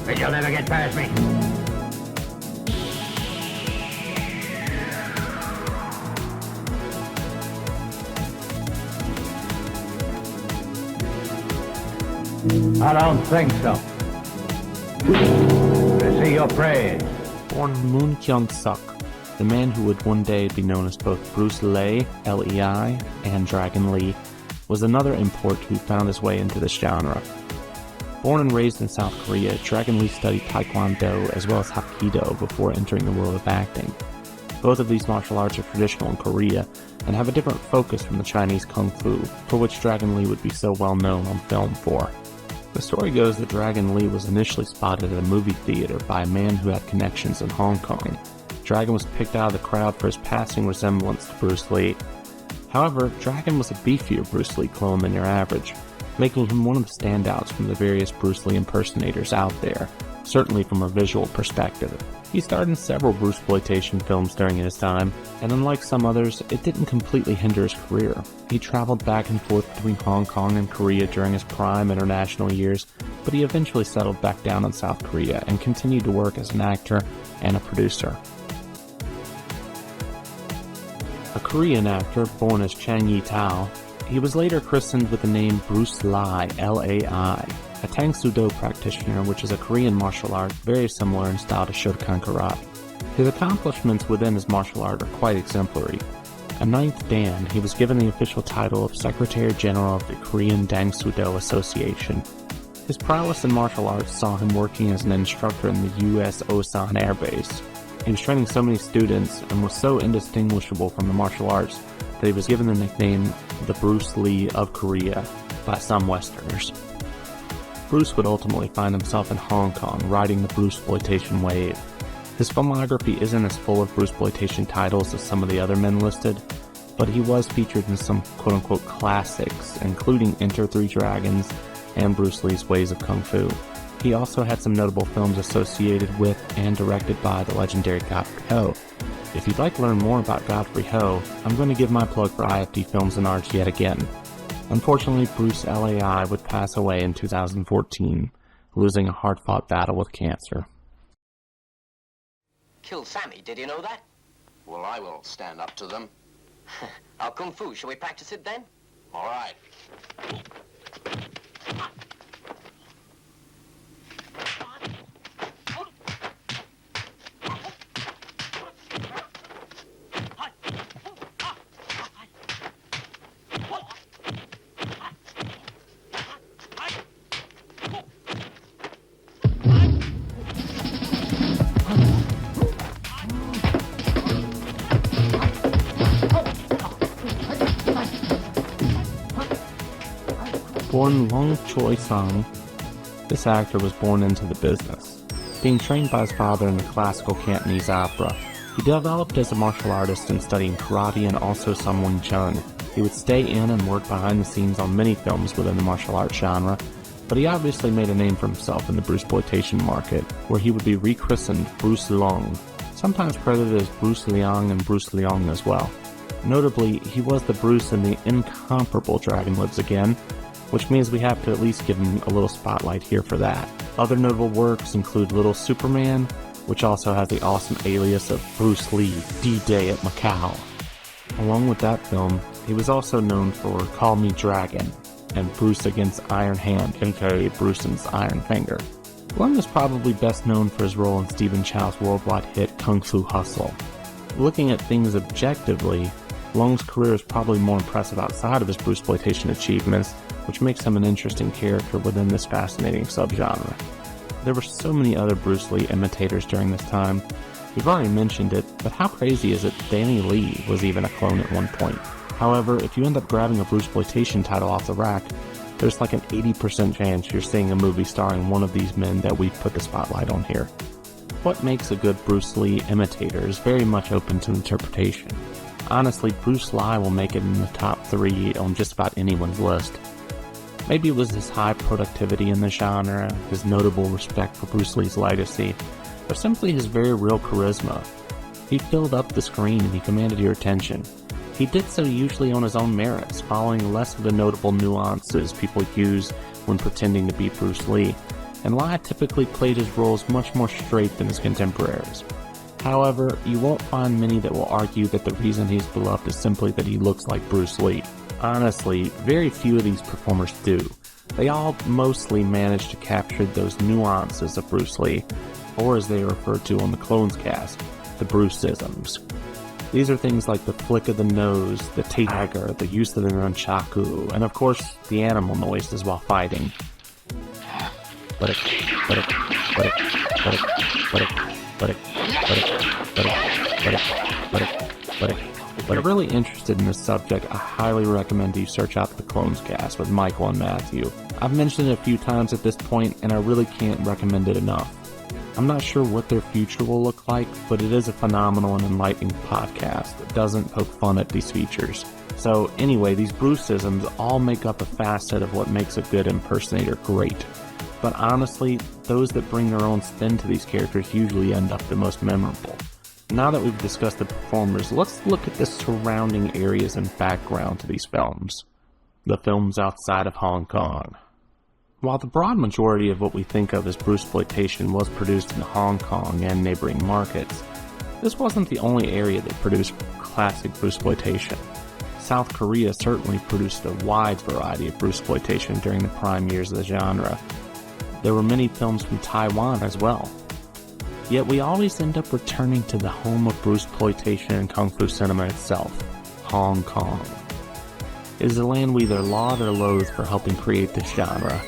But you'll never get past me. I don't think so. I see your praise. Born Moon Kyung-suk, the man who would one day be known as both Bruce Lee, L-E-I, and Dragon Lee, was another import who found his way into this genre. Born and raised in South Korea, Dragon Lee studied Taekwondo as well as Hapkido before entering the world of acting. Both of these martial arts are traditional in Korea and have a different focus from the Chinese Kung Fu, for which Dragon Lee would be so well known on film for. The story goes that Dragon Lee was initially spotted at a movie theater by a man who had connections in Hong Kong. Dragon was picked out of the crowd for his passing resemblance to Bruce Lee. However, Dragon was a beefier Bruce Lee clone than your average, making him one of the standouts from the various Bruce Lee impersonators out there, certainly from a visual perspective. He starred in several Bruceploitation films during his time, and unlike some others, it didn't completely hinder his career. He traveled back and forth between Hong Kong and Korea during his prime international years, but he eventually settled back down in South Korea and continued to work as an actor and a producer. A Korean actor born as Chang Yi-tao, he was later christened with the name Bruce Lai, L-A-I, a Tang Soo Do practitioner, which is a Korean martial art very similar in style to Shotokan Karate. His accomplishments within his martial art are quite exemplary. A 9th Dan, he was given the official title of Secretary General of the Korean Tang Soo Do Association. His prowess in martial arts saw him working as an instructor in the U.S. Osan Air Base. He was training so many students and was so indistinguishable from the martial arts that he was given the nickname the Bruce Lee of Korea by some Westerners. Bruce would ultimately find himself in Hong Kong riding the Bruceploitation wave. His filmography isn't as full of Bruceploitation titles as some of the other men listed, but he was featured in some quote-unquote classics, including Enter 3 Dragons and Bruce Lee's Ways of Kung Fu. He also had some notable films associated with and directed by the legendary Godfrey Ho. If you'd like to learn more about Godfrey Ho, I'm going to give my plug for IFD Films and Arts yet again. Unfortunately, Bruce L.A.I. would pass away in 2014, losing a hard-fought battle with cancer. Killed Sammy, did you know that? Well, I will stand up to them. Our kung fu, shall we practice it then? All right. Born Leung Choi-sung, this actor was born into the business. Being trained by his father in the classical Cantonese opera, he developed as a martial artist and studying karate and also some Wing Chun. He would stay in and work behind the scenes on many films within the martial arts genre, but he obviously made a name for himself in the Bruceploitation market, where he would be rechristened Bruce Leung, sometimes credited as Bruce Leung and Bruce Leung as well. Notably, he was the Bruce in the incomparable Dragon Lives Again, which means we have to at least give him a little spotlight here for that. Other notable works include Little Superman, which also has the awesome alias of Bruce Lee, D-Day at Macau. Along with that film, he was also known for Call Me Dragon and Bruce Against Iron Hand, aka Bruce's Iron Finger. Leung is probably best known for his role in Stephen Chow's worldwide hit Kung Fu Hustle. Looking at things objectively, Leung's career is probably more impressive outside of his Bruceploitation achievements, which makes him an interesting character within this fascinating subgenre. There were so many other Bruce Lee imitators during this time. We've already mentioned it, but how crazy is it that Danny Lee was even a clone at one point? However, if you end up grabbing a Bruceploitation title off the rack, there's like an 80% chance you're seeing a movie starring one of these men that we've put the spotlight on here. What makes a good Bruce Lee imitator is very much open to interpretation. Honestly, Bruce Lee will make it in the top 3 on just about anyone's list. Maybe it was his high productivity in the genre, his notable respect for Bruce Lee's legacy, or simply his very real charisma. He filled up the screen and he commanded your attention. He did so usually on his own merits, following less of the notable nuances people use when pretending to be Bruce Lee, and Lee typically played his roles much more straight than his contemporaries. However, you won't find many that will argue that the reason he's beloved is simply that he looks like Bruce Lee. Honestly, very few of these performers do. They all mostly manage to capture those nuances of Bruce Lee, or as they are referred to on the Clones cast, the Bruceisms. These are things like the flick of the nose, the tiger, the use of the nunchaku, and of course, the animal noises while fighting. If you're really interested in this subject, I highly recommend you search out the Clones cast with Michael and Matthew. I've mentioned it a few times at this point, and I really can't recommend it enough. I'm not sure what their future will look like, but it is a phenomenal and enlightening podcast that doesn't poke fun at these features. So anyway, these Bruceisms all make up a facet of what makes a good impersonator great. But honestly, those that bring their own spin to these characters usually end up the most memorable. Now that we've discussed the performers, let's look at the surrounding areas and background to these films. The films outside of Hong Kong. While the broad majority of what we think of as Bruceploitation was produced in Hong Kong and neighboring markets, this wasn't the only area that produced classic Bruceploitation. South Korea certainly produced a wide variety of Bruceploitation during the prime years of the genre. There were many films from Taiwan as well. Yet we always end up returning to the home of Bruceploitation and Kung Fu cinema itself, Hong Kong. It is a land we either laud or loathe for helping create this genre.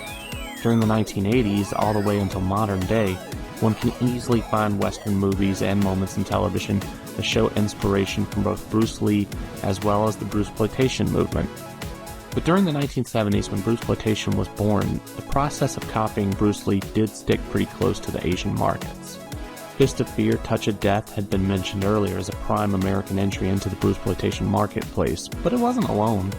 During the 1980s, all the way until modern day, one can easily find Western movies and moments in television that show inspiration from both Bruce Lee as well as the Bruceploitation movement. But during the 1970s, when Bruceploitation was born, the process of copying Bruce Lee did stick pretty close to the Asian markets. Fist of Fear, Touch of Death had been mentioned earlier as a prime American entry into the Bruceploitation marketplace, but it wasn't alone.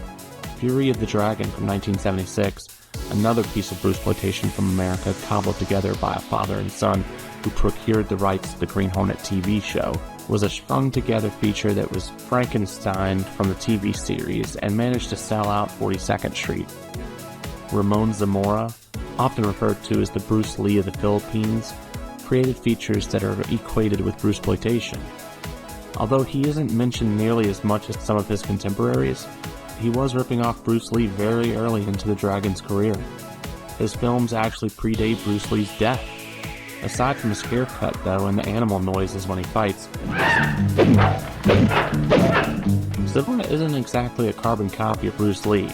Fury of the Dragon from 1976, another piece of Bruceploitation from America cobbled together by a father and son who procured the rights to the Green Hornet TV show, was a strung-together feature that was Frankensteined from the TV series and managed to sell out 42nd Street. Ramon Zamora, often referred to as the Bruce Lee of the Philippines, created features that are equated with Bruceploitation. Although he isn't mentioned nearly as much as some of his contemporaries, he was ripping off Bruce Lee very early into the Dragon's career. His films actually predate Bruce Lee's death. Aside from his haircut, though, and the animal noises when he fights, Silva isn't exactly a carbon copy of Bruce Lee.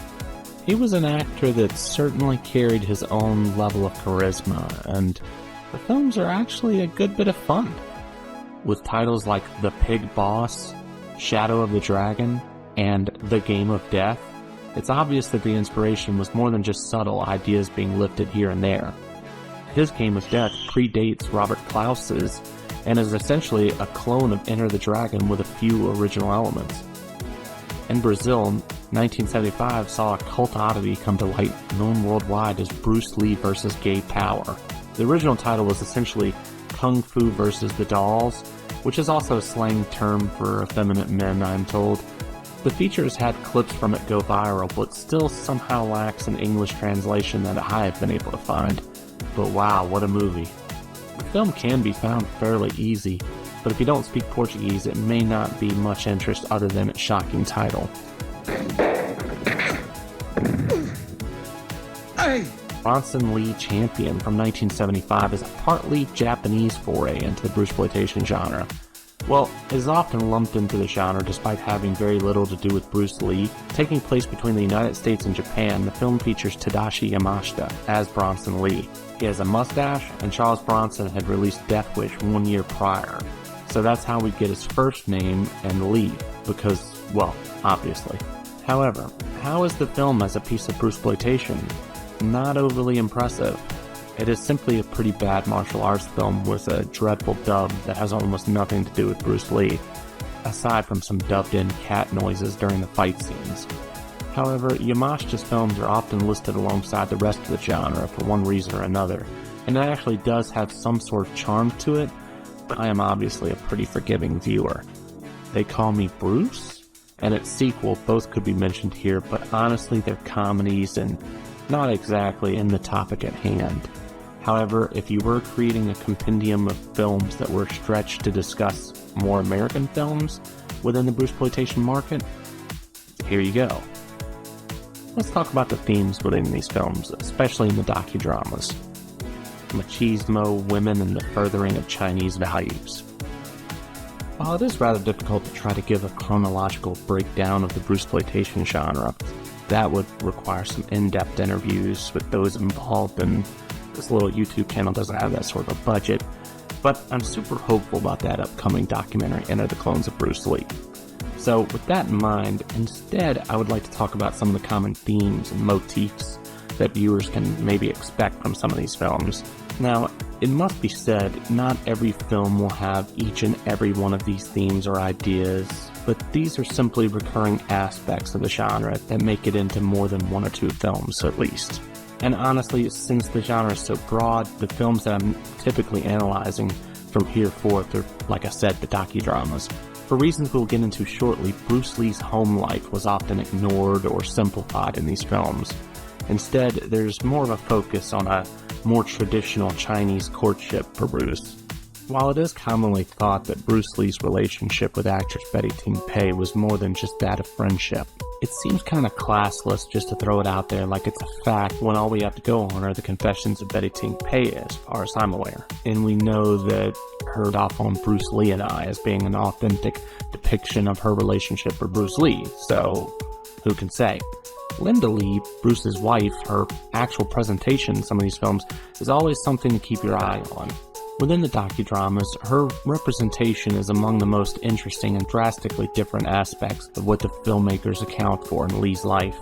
He was an actor that certainly carried his own level of charisma, and the films are actually a good bit of fun. With titles like The Pig Boss, Shadow of the Dragon, and The Game of Death, it's obvious that the inspiration was more than just subtle ideas being lifted here and there. His Game of Death predates Robert Klaus's and is essentially a clone of Enter the Dragon with a few original elements. In Brazil, 1975 saw a cult oddity come to light known worldwide as Bruce Lee vs. Gay Power. The original title was essentially Kung Fu vs. the Dolls, which is also a slang term for effeminate men, I'm told. The features had clips from it go viral, but still somehow lacks an English translation that I have been able to find. But wow, what a movie. The film can be found fairly easy, but if you don't speak Portuguese, it may not be much interest other than its shocking title. Bronson Lee Champion from 1975 is a partly Japanese foray into the Bruceploitation genre. Well, it is often lumped into the genre despite having very little to do with Bruce Lee. Taking place between the United States and Japan, the film features Tadashi Yamashita as Bronson Lee. He has a mustache, and Charles Bronson had released Death Wish 1 year prior. So that's how we get his first name and Lee, because, well, obviously. However, how is the film as a piece of Bruceploitation? Not overly impressive. It is simply a pretty bad martial arts film with a dreadful dub that has almost nothing to do with Bruce Lee, aside from some dubbed-in cat noises during the fight scenes. However, Yamashita's films are often listed alongside the rest of the genre for one reason or another, and it actually does have some sort of charm to it, but I am obviously a pretty forgiving viewer. They Call Me Bruce and its sequel both could be mentioned here, but honestly they're comedies and not exactly in the topic at hand. However, if you were creating a compendium of films that were stretched to discuss more American films within the Bruceploitation market, here you go. Let's talk about the themes within these films, especially in the docudramas. Machismo, women, and the furthering of Chinese values. While it is rather difficult to try to give a chronological breakdown of the Bruceploitation genre, that would require some in-depth interviews with those involved, and this little YouTube channel doesn't have that sort of budget, but I'm super hopeful about that upcoming documentary, Enter the Clones of Bruce Lee. So with that in mind, instead I would like to talk about some of the common themes and motifs that viewers can maybe expect from some of these films. Now, it must be said, not every film will have each and every one of these themes or ideas, but these are simply recurring aspects of the genre that make it into more than one or two films at least. And honestly, since the genre is so broad, the films that I'm typically analyzing from here forth are, like I said, the docudramas. For reasons we'll get into shortly, Bruce Lee's home life was often ignored or simplified in these films. Instead, there's more of a focus on a more traditional Chinese courtship for Bruce. While it is commonly thought that Bruce Lee's relationship with actress Betty Ting Pei was more than just that of friendship, it seems kind of classless just to throw it out there like it's a fact when all we have to go on are the confessions of Betty Ting Pei as far as I'm aware. And we know that her off on Bruce Lee and I as being an authentic depiction of her relationship with Bruce Lee, so who can say? Linda Lee, Bruce's wife, her actual presentation in some of these films is always something to keep your eye on. Within the docudramas, her representation is among the most interesting and drastically different aspects of what the filmmakers account for in Lee's life.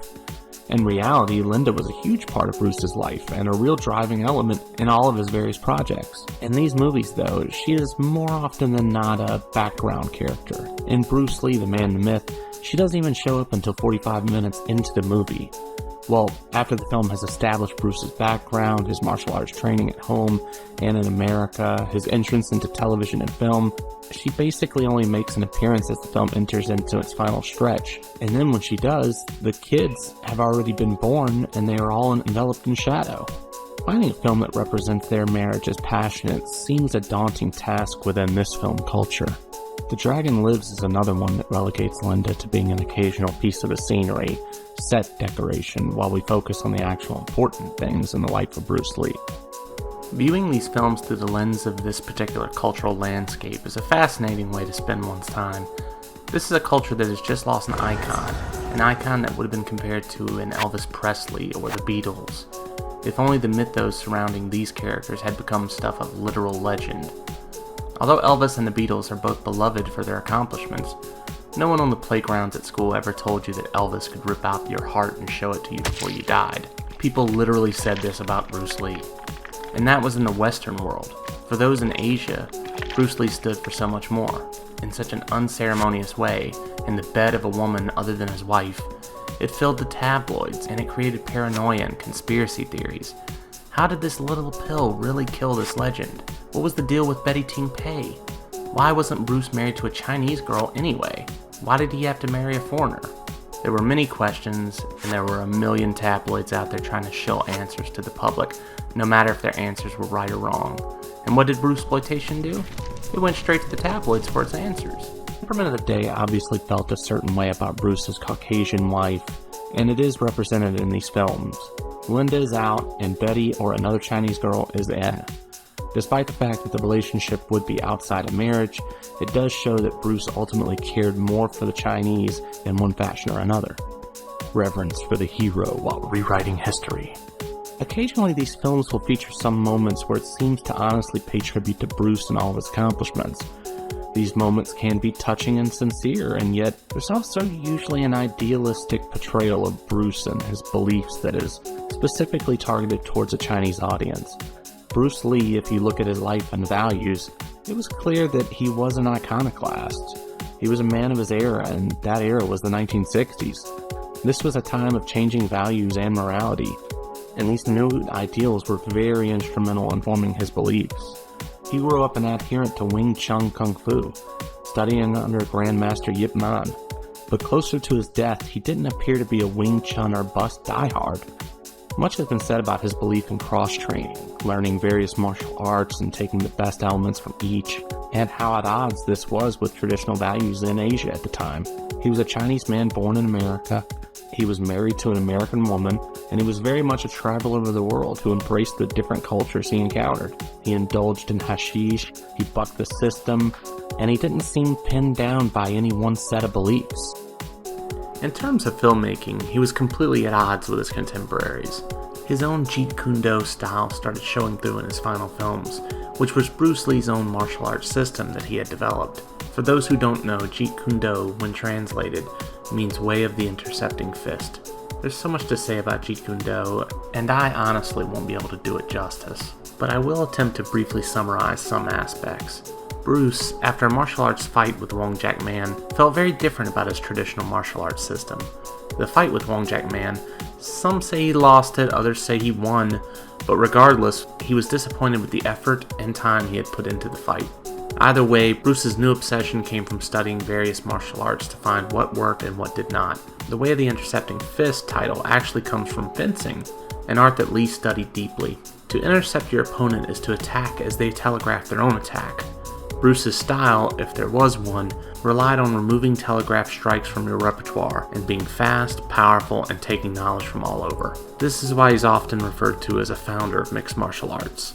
In reality, Linda was a huge part of Bruce's life and a real driving element in all of his various projects. In these movies, though, she is more often than not a background character. In Bruce Lee, the Man, the Myth, she doesn't even show up until 45 minutes into the movie. Well, after the film has established Bruce's background, his martial arts training at home and in America, his entrance into television and film, she basically only makes an appearance as the film enters into its final stretch. And then when she does, the kids have already been born and they are all enveloped in shadow. Finding a film that represents their marriage as passionate seems a daunting task within this film culture. The Dragon Lives is another one that relegates Linda to being an occasional piece of the scenery, set decoration, while we focus on the actual important things in the life of Bruce Lee. Viewing these films through the lens of this particular cultural landscape is a fascinating way to spend one's time. This is a culture that has just lost an icon that would have been compared to an Elvis Presley or the Beatles. If only the mythos surrounding these characters had become stuff of literal legend. Although Elvis and the Beatles are both beloved for their accomplishments, no one on the playgrounds at school ever told you that Elvis could rip out your heart and show it to you before you died. People literally said this about Bruce Lee. And that was in the Western world. For those in Asia, Bruce Lee stood for so much more. In such an unceremonious way, in the bed of a woman other than his wife, it filled the tabloids and it created paranoia and conspiracy theories. How did this little pill really kill this legend? What was the deal with Betty Ting Pei? Why wasn't Bruce married to a Chinese girl anyway? Why did he have to marry a foreigner? There were many questions, and there were a million tabloids out there trying to shill answers to the public, no matter if their answers were right or wrong. And what did Bruceploitation do? It went straight to the tabloids for its answers. Temperament of the Day obviously felt a certain way about Bruce's Caucasian wife, and it is represented in these films. Linda is out, and Betty or another Chinese girl is in. Despite the fact that the relationship would be outside of marriage, it does show that Bruce ultimately cared more for the Chinese in one fashion or another. Reverence for the hero while rewriting history. Occasionally these films will feature some moments where it seems to honestly pay tribute to Bruce and all of his accomplishments. These moments can be touching and sincere, and yet there's also usually an idealistic portrayal of Bruce and his beliefs that is specifically targeted towards a Chinese audience. Bruce Lee, if you look at his life and values, it was clear that he was an iconoclast. He was a man of his era, and that era was the 1960s. This was a time of changing values and morality, and these new ideals were very instrumental in forming his beliefs. He grew up an adherent to Wing Chun Kung Fu, studying under Grandmaster Yip Man, but closer to his death, he didn't appear to be a Wing Chun or bust diehard. Much has been said about his belief in cross-training, learning various martial arts and taking the best elements from each, and how at odds this was with traditional values in Asia at the time. He was a Chinese man born in America, he was married to an American woman, and he was very much a traveler of the world who embraced the different cultures he encountered. He indulged in hashish, he bucked the system, and he didn't seem pinned down by any one set of beliefs. In terms of filmmaking, he was completely at odds with his contemporaries. His own Jeet Kune Do style started showing through in his final films, which was Bruce Lee's own martial arts system that he had developed. For those who don't know, Jeet Kune Do, when translated, means Way of the Intercepting Fist. There's so much to say about Jeet Kune Do, and I honestly won't be able to do it justice, but I will attempt to briefly summarize some aspects. Bruce, after a martial arts fight with Wong Jack Man, felt very different about his traditional martial arts system. The fight with Wong Jack Man, some say he lost it, others say he won, but regardless, he was disappointed with the effort and time he had put into the fight. Either way, Bruce's new obsession came from studying various martial arts to find what worked and what did not. The Way of the Intercepting Fist title actually comes from fencing, an art that Lee studied deeply. To intercept your opponent is to attack as they telegraph their own attack. Bruce's style, if there was one, relied on removing telegraph strikes from your repertoire and being fast, powerful, and taking knowledge from all over. This is why he's often referred to as a founder of mixed martial arts.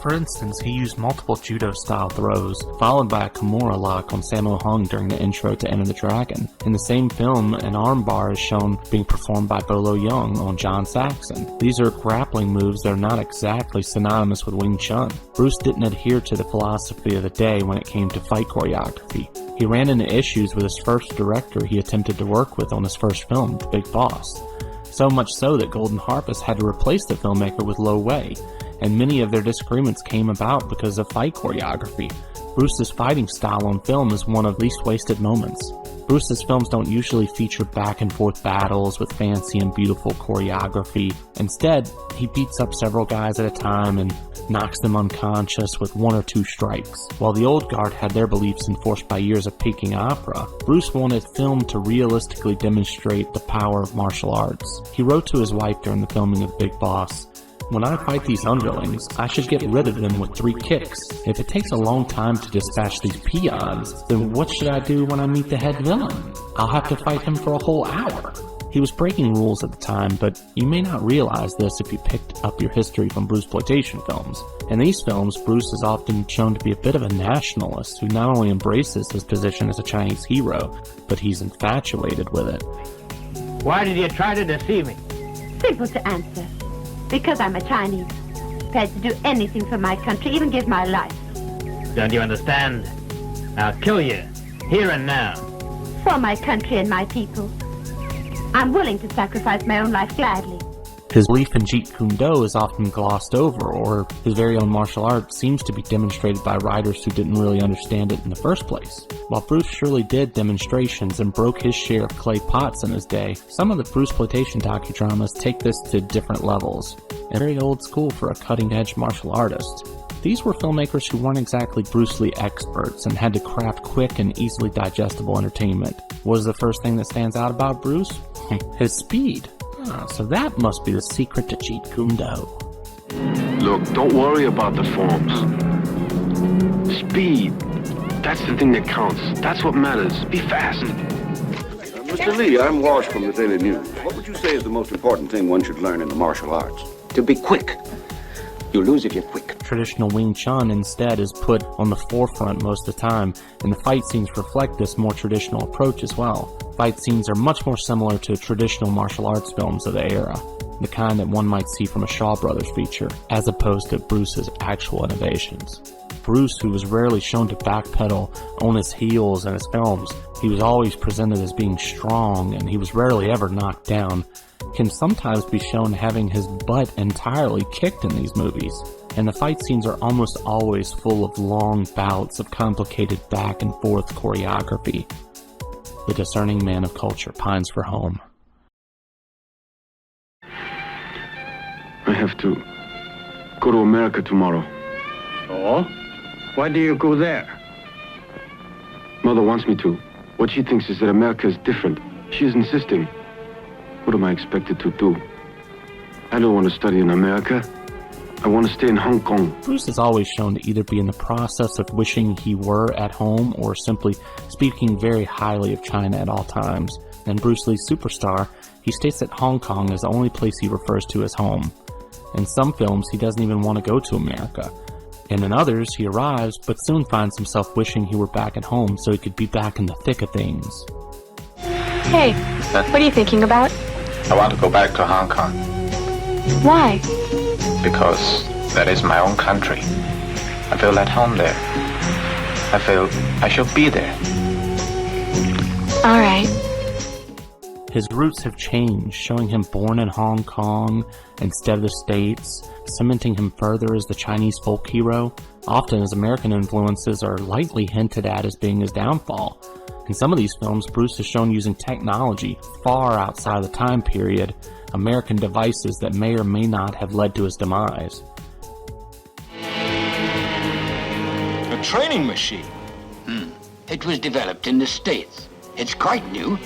For instance, he used multiple judo-style throws, followed by a Kimura lock on Sammo Hung during the intro to Enter the Dragon. In the same film, an armbar is shown being performed by Bolo Yeung on John Saxon. These are grappling moves that are not exactly synonymous with Wing Chun. Bruce didn't adhere to the philosophy of the day when it came to fight choreography. He ran into issues with his first director he attempted to work with on his first film, The Big Boss. So much so that Golden Harpist had to replace the filmmaker with Lo Wei, and many of their disagreements came about because of fight choreography. Bruce's fighting style on film is one of least wasted moments. Bruce's films don't usually feature back and forth battles with fancy and beautiful choreography. Instead, he beats up several guys at a time and knocks them unconscious with one or two strikes. While the old guard had their beliefs enforced by years of Peking opera, Bruce wanted film to realistically demonstrate the power of martial arts. He wrote to his wife during the filming of Big Boss, When I fight these underlings, I should get rid of them with 3 kicks. If it takes a long time to dispatch these peons, then what should I do when I meet the head villain? I'll have to fight him for a whole hour. He was breaking rules at the time, but you may not realize this if you picked up your history from Bruceploitation films. In these films, Bruce is often shown to be a bit of a nationalist who not only embraces his position as a Chinese hero, but he's infatuated with it. Why did you try to deceive me? Simple to answer. Because I'm a Chinese. Prepared to do anything for my country, even give my life. Don't you understand? I'll kill you, here and now. For my country and my people. I'm willing to sacrifice my own life gladly. His belief in Jeet Kune Do is often glossed over, or his very own martial art seems to be demonstrated by writers who didn't really understand it in the first place. While Bruce surely did demonstrations and broke his share of clay pots in his day, some of the Bruceploitation docudramas take this to different levels, and very old school for a cutting-edge martial artist. These were filmmakers who weren't exactly Bruce Lee experts and had to craft quick and easily digestible entertainment. What is the first thing that stands out about Bruce? His speed. So that must be the secret to Jeet Kune Do. Look, don't worry about the forms. Speed. That's the thing that counts. That's what matters. Be fast. Mr. Lee, I'm Walsh from the Daily News. What would you say is the most important thing one should learn in the martial arts? To be quick. You lose if you're quick. Traditional Wing Chun instead is put on the forefront most of the time, and the fight scenes reflect this more traditional approach as well. Fight scenes are much more similar to traditional martial arts films of the era, the kind that one might see from a Shaw Brothers feature, as opposed to Bruce's actual innovations. Bruce, who was rarely shown to backpedal on his heels in his films, he was always presented as being strong, and he was rarely ever knocked down, can sometimes be shown having his butt entirely kicked in these movies, and the fight scenes are almost always full of long bouts of complicated back and forth choreography. The discerning man of culture pines for home. I have to go to America tomorrow. Oh? Why do you go there? Mother wants me to. What she thinks is that America is different. She's insisting. What am I expected to do? I don't want to study in America. I want to stay in Hong Kong. Bruce is always shown to either be in the process of wishing he were at home or simply speaking very highly of China at all times. In Bruce Lee's Superstar, he states that Hong Kong is the only place he refers to as home. In some films, he doesn't even want to go to America. And in others, he arrives, but soon finds himself wishing he were back at home so he could be back in the thick of things. Hey, what are you thinking about? I want to go back to Hong Kong. Why? Because that is my own country. I feel at home there. I feel I should be there. All right. His roots have changed, showing him born in Hong Kong instead of the States, cementing him further as the Chinese folk hero. Often his American influences are lightly hinted at as being his downfall. In some of these films, Bruce is shown using technology far outside the time period, American devices that may or may not have led to his demise. A training machine? It was developed in the States. It's quite new.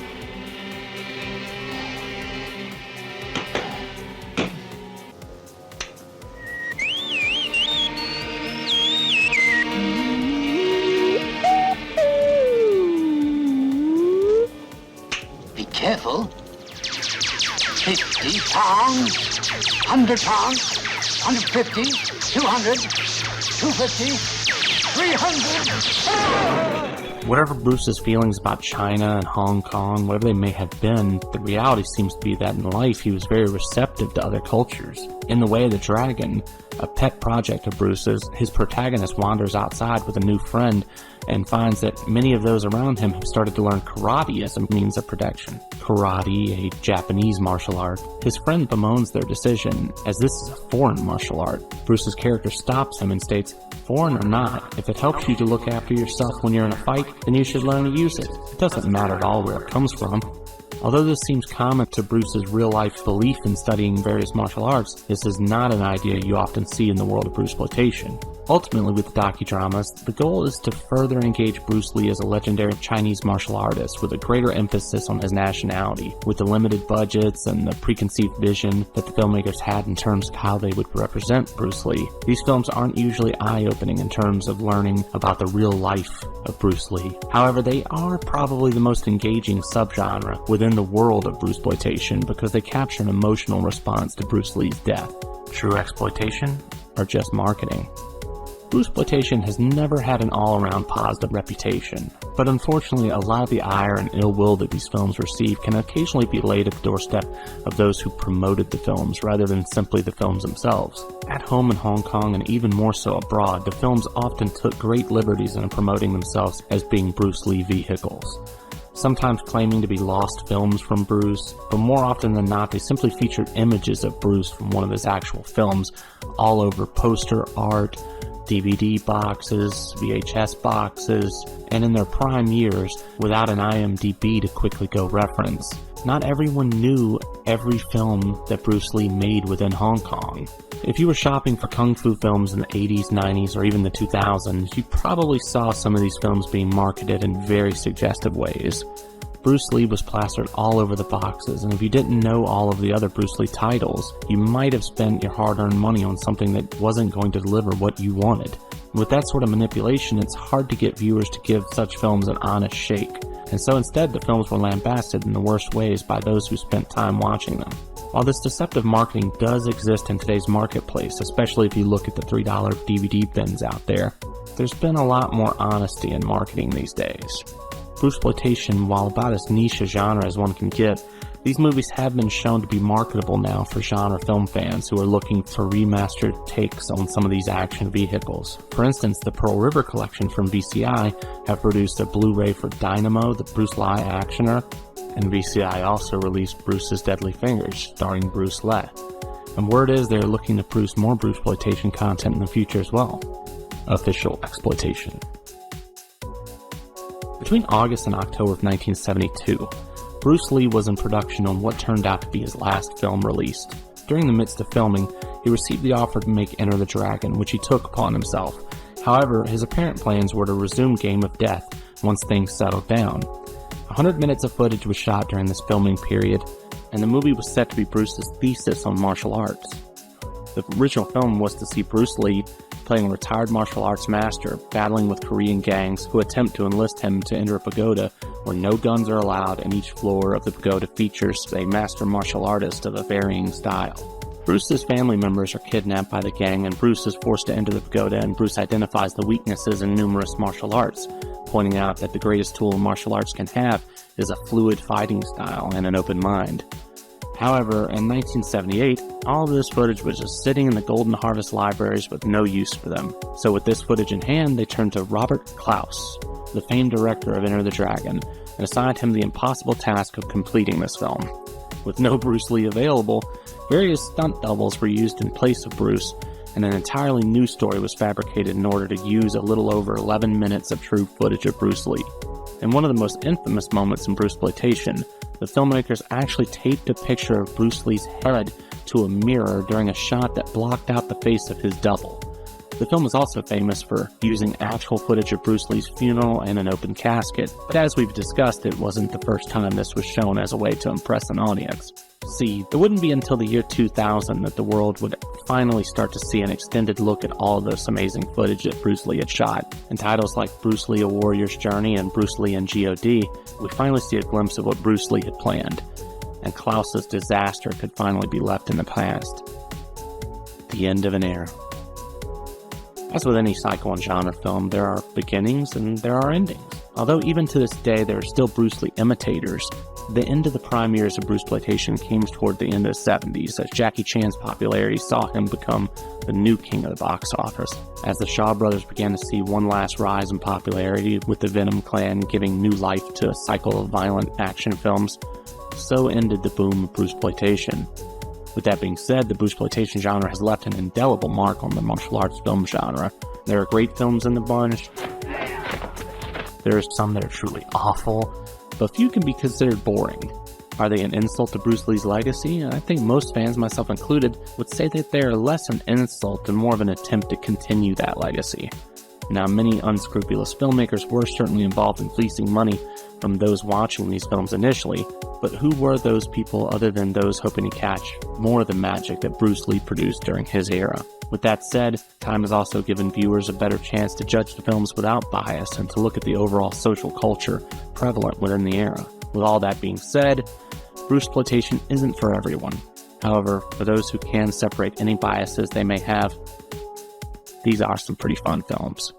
Be careful. 50 pounds, 100 pounds, 150, 200, 250, 300. Whatever Bruce's feelings about China and Hong Kong, whatever they may have been, the reality seems to be that in life he was very receptive to other cultures. In The Way of the Dragon, a pet project of Bruce's, his protagonist wanders outside with a new friend and finds that many of those around him have started to learn karate as a means of protection. Karate, a Japanese martial art. His friend bemoans their decision, as this is a foreign martial art. Bruce's character stops him and states, "Foreign or not, if it helps you to look after yourself when you're in a fight, then you should learn to use it. It doesn't matter at all where it comes from." Although this seems common to Bruce's real-life belief in studying various martial arts, this is not an idea you often see in the world of Bruceploitation. Ultimately, with the docudramas, the goal is to further engage Bruce Lee as a legendary Chinese martial artist with a greater emphasis on his nationality, with the limited budgets and the preconceived vision that the filmmakers had in terms of how they would represent Bruce Lee. These films aren't usually eye-opening in terms of learning about the real life of Bruce Lee. However, they are probably the most engaging subgenre within the world of Bruceploitation because they capture an emotional response to Bruce Lee's death. True exploitation or just marketing? Bruceploitation has never had an all-around positive reputation, but unfortunately a lot of the ire and ill will that these films receive can occasionally be laid at the doorstep of those who promoted the films rather than simply the films themselves. At home in Hong Kong and even more so abroad, the films often took great liberties in promoting themselves as being Bruce Lee vehicles. Sometimes claiming to be lost films from Bruce, but more often than not they simply featured images of Bruce from one of his actual films all over poster art, DVD boxes, VHS boxes, and in their prime years, without an IMDb to quickly go reference. Not everyone knew every film that Bruce Lee made within Hong Kong. If you were shopping for kung fu films in the 80s, 90s, or even the 2000s, you probably saw some of these films being marketed in very suggestive ways. Bruce Lee was plastered all over the boxes, and if you didn't know all of the other Bruce Lee titles, you might have spent your hard-earned money on something that wasn't going to deliver what you wanted. With that sort of manipulation, it's hard to get viewers to give such films an honest shake, and so instead the films were lambasted in the worst ways by those who spent time watching them. While this deceptive marketing does exist in today's marketplace, especially if you look at the $3 DVD bins out there, there's been a lot more honesty in marketing these days. Bruceploitation, while about as niche a genre as one can get, these movies have been shown to be marketable now for genre film fans who are looking for remastered takes on some of these action vehicles. For instance, the Pearl River collection from VCI have produced a Blu-ray for Dynamo, the Bruce Lee actioner, and VCI also released Bruce's Deadly Fingers, starring Bruce Lee. And word is they're looking to produce more Bruceploitation content in the future as well. Official Exploitation. Between August and October of 1972, Bruce Lee was in production on what turned out to be his last film released. During the midst of filming, he received the offer to make Enter the Dragon, which he took upon himself. However, his apparent plans were to resume Game of Death once things settled down. 100 minutes of footage was shot during this filming period, and the movie was set to be Bruce's thesis on martial arts. The original film was to see Bruce Lee playing a retired martial arts master, battling with Korean gangs who attempt to enlist him to enter a pagoda where no guns are allowed, and each floor of the pagoda features a master martial artist of a varying style. Bruce's family members are kidnapped by the gang, and Bruce is forced to enter the pagoda, and Bruce identifies the weaknesses in numerous martial arts, pointing out that the greatest tool martial arts can have is a fluid fighting style and an open mind. However, in 1978, all of this footage was just sitting in the Golden Harvest libraries with no use for them. So with this footage in hand, they turned to Robert Klaus, the famed director of Enter the Dragon, and assigned him the impossible task of completing this film. With no Bruce Lee available, various stunt doubles were used in place of Bruce, and an entirely new story was fabricated in order to use a little over 11 minutes of true footage of Bruce Lee. In one of the most infamous moments in Bruceploitation, the filmmakers actually taped a picture of Bruce Lee's head to a mirror during a shot that blocked out the face of his double. The film is also famous for using actual footage of Bruce Lee's funeral and an open casket, but as we've discussed, it wasn't the first time this was shown as a way to impress an audience. See, it wouldn't be until the year 2000 that the world would finally start to see an extended look at all of this amazing footage that Bruce Lee had shot. In titles like Bruce Lee: A Warrior's Journey and Bruce Lee and G.O.D., we finally see a glimpse of what Bruce Lee had planned, and Klaus's disaster could finally be left in the past. The end of an era. As with any cycle and genre film, there are beginnings and there are endings. Although even to this day there are still Bruce Lee imitators, the end of the prime years of Bruceploitation came toward the end of the 70s, as Jackie Chan's popularity saw him become the new king of the box office. As the Shaw brothers began to see one last rise in popularity, with the Venom clan giving new life to a cycle of violent action films, so ended the boom of Bruceploitation. With that being said, the Bruceploitation genre has left an indelible mark on the martial arts film genre. There are great films in the bunch. There are some that are truly awful, but few can be considered boring. Are they an insult to Bruce Lee's legacy? I think most fans, myself included, would say that they are less an insult and more of an attempt to continue that legacy. Now, many unscrupulous filmmakers were certainly involved in fleecing money from those watching these films initially, but who were those people other than those hoping to catch more of the magic that Bruce Lee produced during his era? With that said, time has also given viewers a better chance to judge the films without bias and to look at the overall social culture prevalent within the era. With all that being said, Bruceploitation isn't for everyone. However, for those who can separate any biases they may have, these are some pretty fun films.